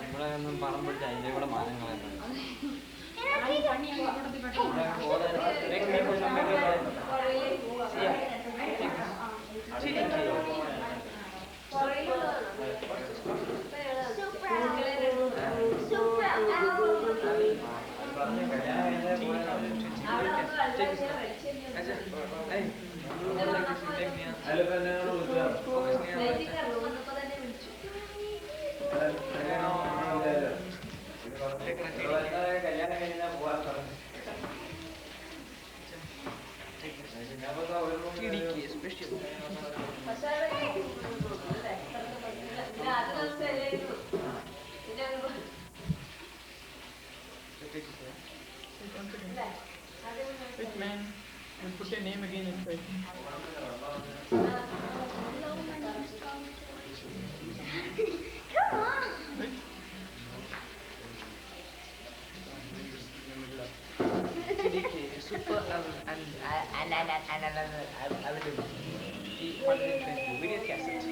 S9: ഇവിടെ ഒന്നും പറമ്പിടിച്ച അതിന്റെ കൂടെ മാനങ്ങളായിരുന്നു. കല്യാണം കഴിഞ്ഞാൽ പോവാൻ പറഞ്ഞു.
S3: Which man? And put your name again inside.
S7: Come on.
S9: CDK, super video cassette.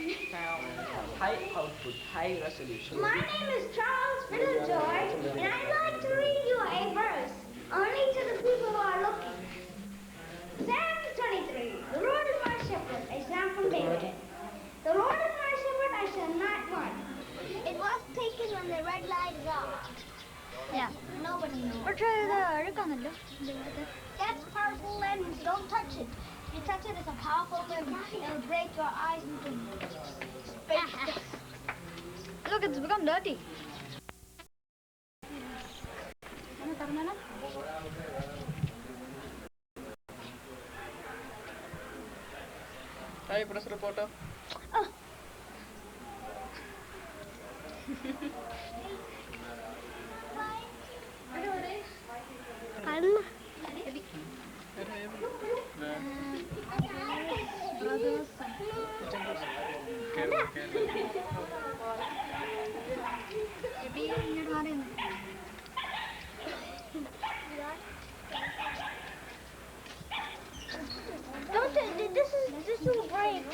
S9: High output, high resolution.
S7: My name is Charles Fitzgerald, and I'd like to read you a verse, only to the people who are looking. Psalm 23. The Lord is my shepherd, a psalm from David. The Lord is my shepherd, I shall not want. It was taken when the red light is out. Yeah, nobody knows. That's powerful lens. Don't touch it. If you touch it, it's a powerful lens. It'll break your eyes into space.
S10: Look, it's become dirty.
S3: Hi, press reporter.
S7: Don't this will break.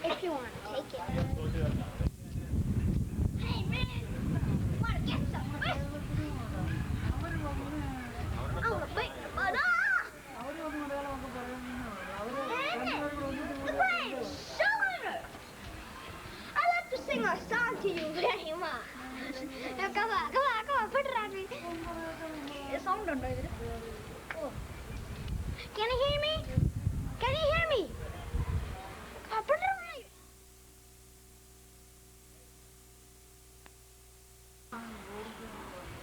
S7: If you want to take it. Hey man, wanna get some rest? Oh, wait, but the brain, shoulder. I like to sing a song to you very much. Now come on, put it on me. Sound on it. Can you hear me? Can you hear me? Put it on me.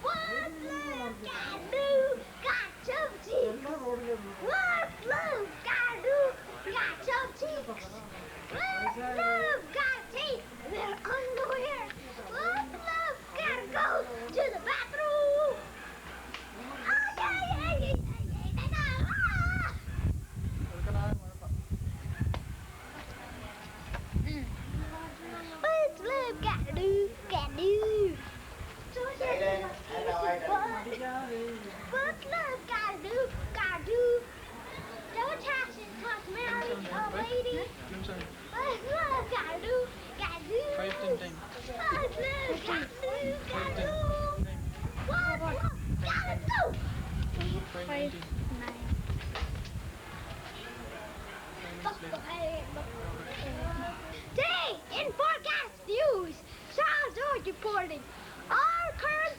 S7: What love can do, got your cheeks. What love can do, got your cheeks. What love got teeth, their underwear. What love can go to the bathroom. What's love got do, can do. What's love got do. Don't touch it, touch Mary, a lady. What's love got do, can do.
S3: 5 10
S7: What's love got do, can do. What's love got do.
S3: 5 19.
S7: Today, in forecast news, Charles George reporting, all current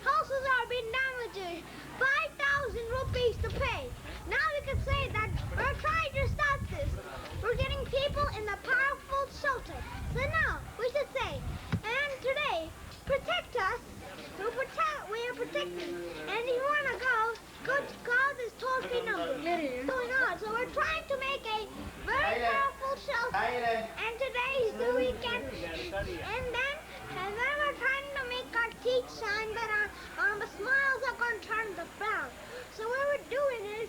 S7: houses are being damaged, 5,000 rupees to pay. Now we can say that we're trying to stop this. We're getting people in the powerful shelter. So now, we should say, and today, protect us. We are protecting. And if you want to go to call this toll-free number. So we're trying to make a very powerful shelter. And today is the weekend. And then we're trying to make our teeth shine that the smiles are going to turn to frown. So what we're doing is,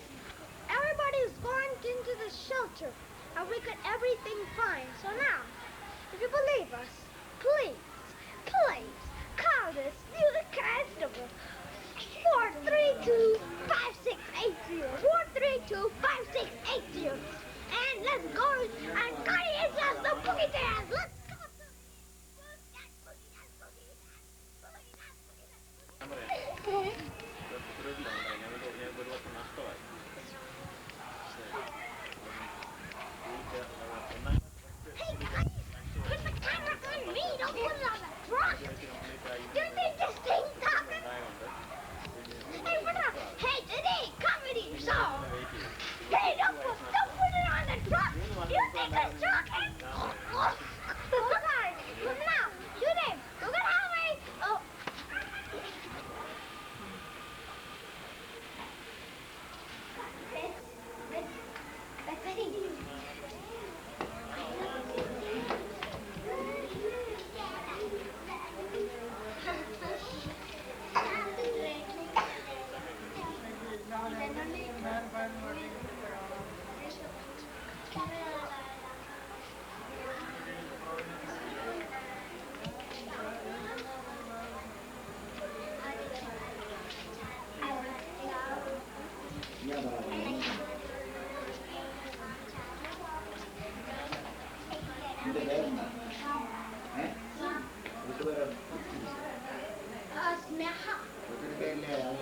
S7: everybody's going into the shelter. And we got everything fine. So now, if you believe us, please call this new constable. 432-5680. 432-5680. And let's go and carry ourselves the boogie dance. Let's go. Hey guys, put the camera on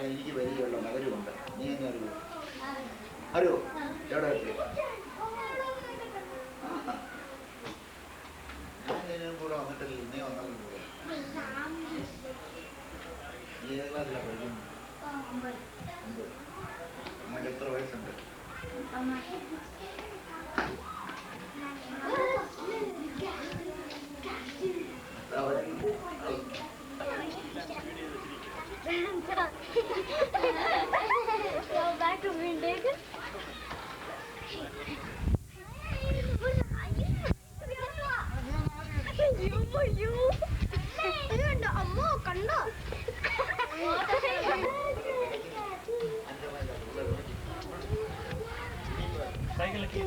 S11: എനിക്ക് പരിചയമുള്ള മകരുമുണ്ട്. നീ എന്നെ അറിയോ? അറിയോ? എവിടെ വെച്ച്? ഞാൻ കൂടെ വന്നിട്ടില്ല. നീ വന്നാലും കൂടെ. നീ ഏത് ക്ലാസ്സിലാണ് പഠിക്കുന്നത്? അമ്മക്ക് എത്ര വയസ്സുണ്ട്?
S7: Go back to Windig. അമ്മോ കണ്ടോ
S2: സൈക്കിളൊക്കെ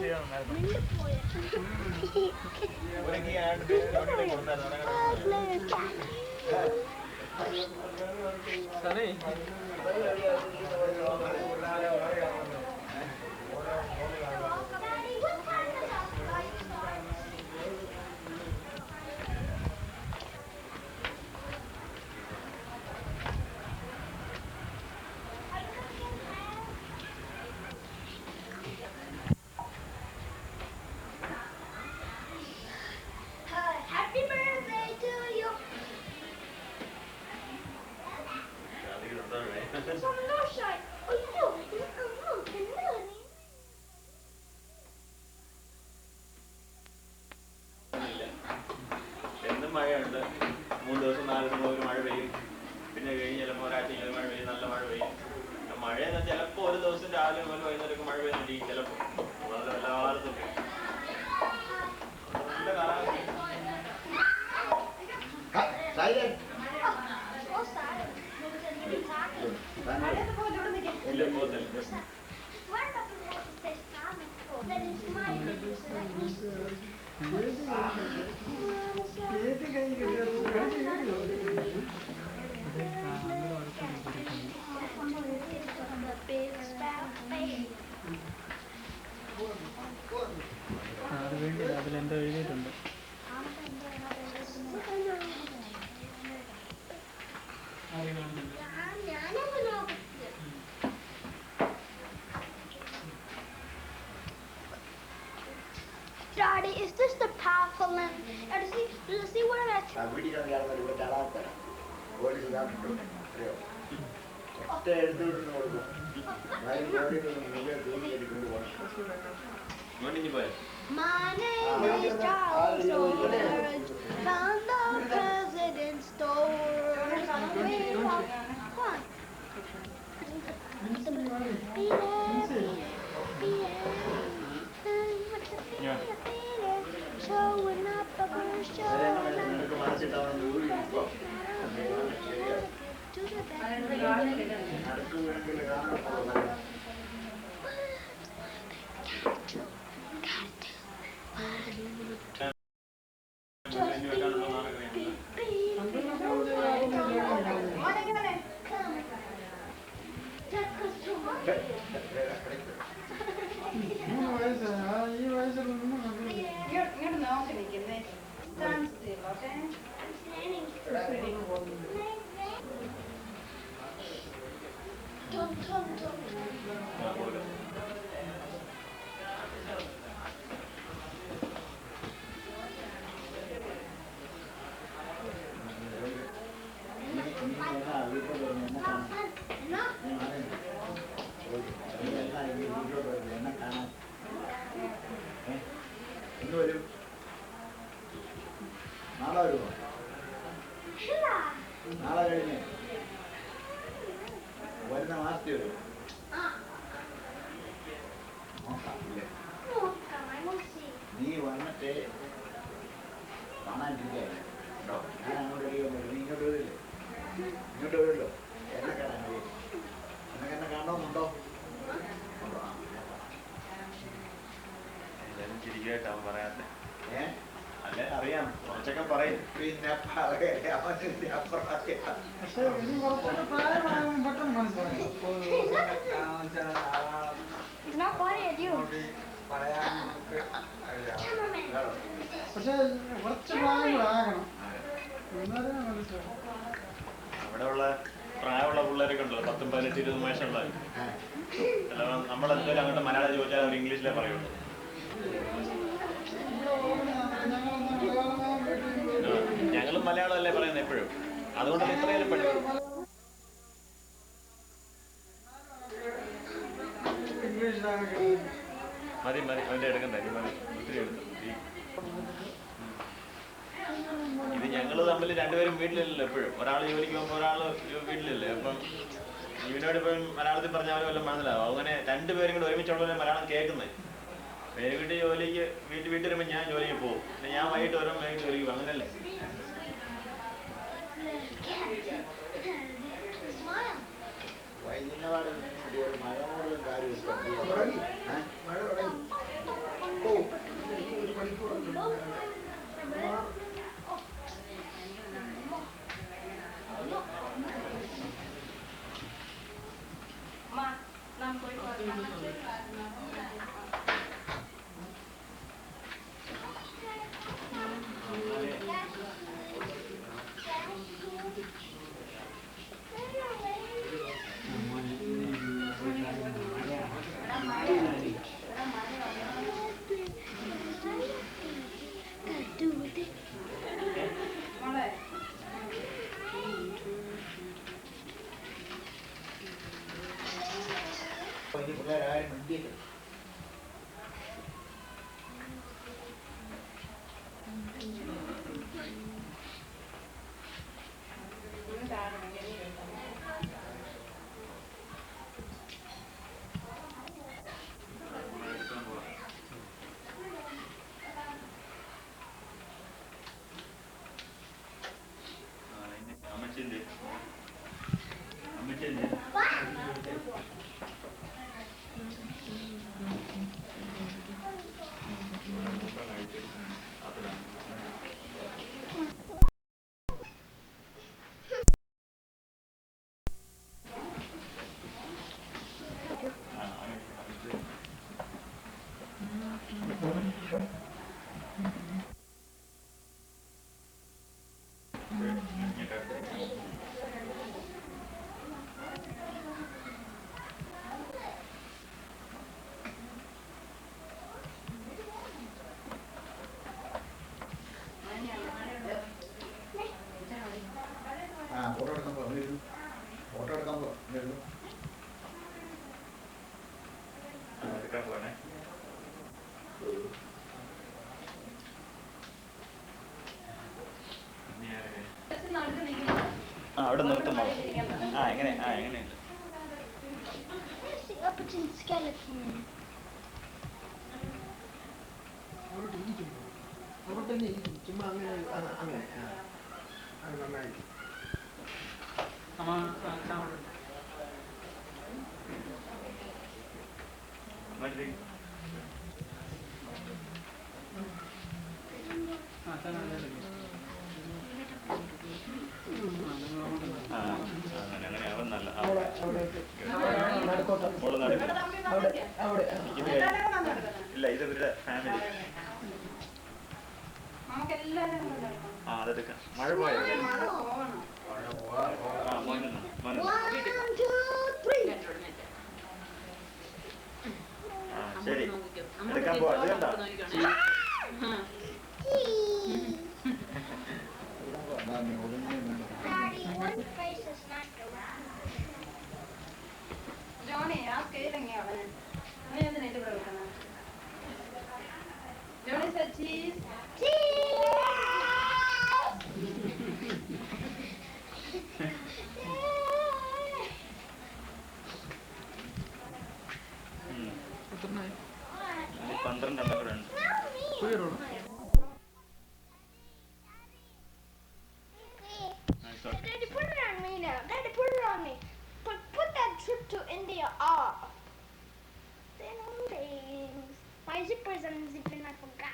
S7: Happy birthday to you. സന്തോഷായി അയ്യോ
S2: എന്നും മഴയുണ്ട്. 3 ദിവസം 4 ദിവസം ഒരു മഴ പെയ്യും. പിന്നെ കഴിഞ്ഞ് ചിലപ്പോൾ ഒരാഴ്ച കഴിഞ്ഞ് മഴ പെയ്യും. നല്ല മഴ പെയ്യും. മഴയെന്ന് ചിലപ്പോൾ ഒരു ദിവസം രാവിലെ മുതൽ വൈകുന്നേരം മഴ പെയ്യുന്നുണ്ട്. ചിലപ്പോൾ വളരെ എല്ലായിടത്തും നല്ല കാലാവസ്ഥ. ഇല്ല പോകുന്നില്ല.
S3: അത് വേണ്ടില്ല, അതിലെന്തോ എഴുതിയിട്ടുണ്ട്.
S7: Daddy, is this the powerful land? See what I'm at?
S11: ഒറ്റ എടുത്തുകൊണ്ട് കൊടുക്കും.
S7: My name is Charles George, found the president's door. Showing up a first show.
S4: ഇങ്ങോട്ട് നോക്കി നിൽക്കുന്നേ. Stand still, okay?
S11: എന്ന് വരും? നാളെ വരുമോ? നാളെ കഴിഞ്ഞ് വരുന്ന മാസത്തിൽ വരും. നീ വന്നിട്ട് കാണാനിരിക്കുകയല്ലേ കേട്ടോ. ഞാൻ അങ്ങോട്ട് വരും. നീ ഇങ്ങോട്ട് വരില്ലേ? ഇങ്ങോട്ട് വരുമല്ലോ. എന്നെ കാണാൻ എന്നെ കാണണമെന്നുണ്ടോ?
S2: ധൈര്യമായിട്ട് അവൻ പറയാത്തെ.
S11: ഏ?
S2: അല്ലേ അറിയാം, കുറച്ചൊക്കെ പറയും.
S11: പിന്നെ പറയല്ലേ, അവൻ്റെ അപ്പുറത്തെ
S3: പക്ഷേ ഇനി കുറച്ചുകൂടെ പ്രായമാകുമ്പോൾ പെട്ടെന്ന് മനസ്സിലാകും.
S7: He's not funny at you.
S3: പക്ഷേ കുറച്ച് പ്രായം കൂടെ ആകണം, എന്നാലേ മനസ്സിലാകും.
S2: അവിടെയുള്ള പ്രായമുള്ള പിള്ളേരൊക്കെ ഉണ്ടല്ലോ, 10, 18, 20 വയസ്സുള്ള. നമ്മളെന്തായാലും അങ്ങോട്ട് മലയാളം ചോദിച്ചാൽ അവർ ഇംഗ്ലീഷിലേ പറയുള്ളൂ. ഞങ്ങളും മലയാളമല്ലേ പറയുന്നത് എപ്പോഴും, അതുകൊണ്ട് ഇത്രയും പഠിക്കും. മതി മതി, അവൻ്റെ എടുക്കണ്ടേ, മതി, ഒത്തിരി എടുത്തു. ഇത് ഞങ്ങൾ തമ്മിൽ രണ്ടുപേരും വീട്ടിലില്ലല്ലോ എപ്പോഴും. ഒരാൾ ജോലിക്ക് പോകുമ്പോൾ ഒരാൾ വീട്ടിലില്ലേ. അപ്പം ഇവനോട് ഇപ്പം മലയാളത്തിൽ പറഞ്ഞാലും വല്ലതും മനസ്സിലാവും. അങ്ങനെ രണ്ടുപേരും കൂടെ ഒരുമിച്ചുള്ളവരെ മലയാളം കേൾക്കുന്നത്. വീട്ടിൽ ജോലിക്ക് വീട്ടിൽ വരുമ്പോൾ ഞാൻ ജോലിക്ക് പോകും, പിന്നെ ഞാൻ വൈകിട്ട് വരും, വൈകിട്ട് ജോലിക്ക് പോകും, അങ്ങനല്ലേ.
S11: വൈകുന്നേരം മഴ മൂലം കാര്യമില്ല.
S1: മഴ തുടങ്ങി. ഓ, ഒരു മണിക്കൂറുണ്ട്.
S11: ഇനി പിള്ളേരാരും മിണ്ടിയില്ല.
S2: അമ്മച്ചിന്റെ
S11: ഫോട്ടോ എടുക്കാൻ പറഞ്ഞിരുന്നു. ഫോട്ടോ എടുക്കാൻ പറഞ്ഞിരുന്നു.
S2: എടുക്കാൻ പോണേ. അവിടെ നിർത്തുമോ? എങ്ങനെ എങ്ങനെയുണ്ട്?
S1: അവിടെ തന്നെ ഇരിക്കും, ചുമ്മാ അങ്ങനെ അങ്ങനെ അത് നന്നായിരിക്കും.
S2: അങ്ങനെ അവൻ നല്ല ഇല്ല, ഇത് ഇവരുടെ ഫാമിലി. അതെടുക്കാം. മഴ പോയോ? ശരി, എടുക്കാൻ പോവാ. ഇത് കണ്ടോ?
S4: ജോണി ആ സ്കെയിലെങ്ങനെയാ അവന്? നീ എന്തിനായിട്ട് ഇവിടെ വെക്കുന്നത്? Johnny said cheese.
S7: Daddy, put it on me now. Daddy, put it on me. Put that trip to India off. Then things. My zipper's unzipping. I forgot.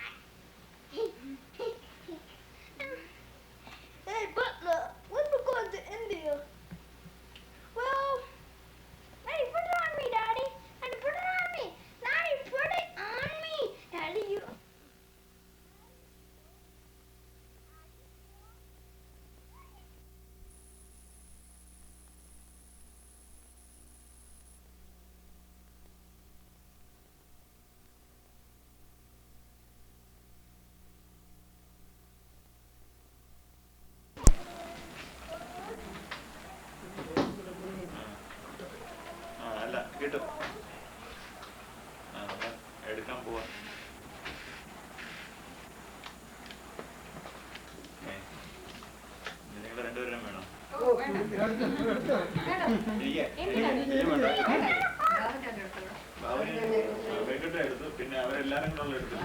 S2: Venkit എടുത്തു, പിന്നെ അവരെല്ലാരും കൂടെ എടുത്തു.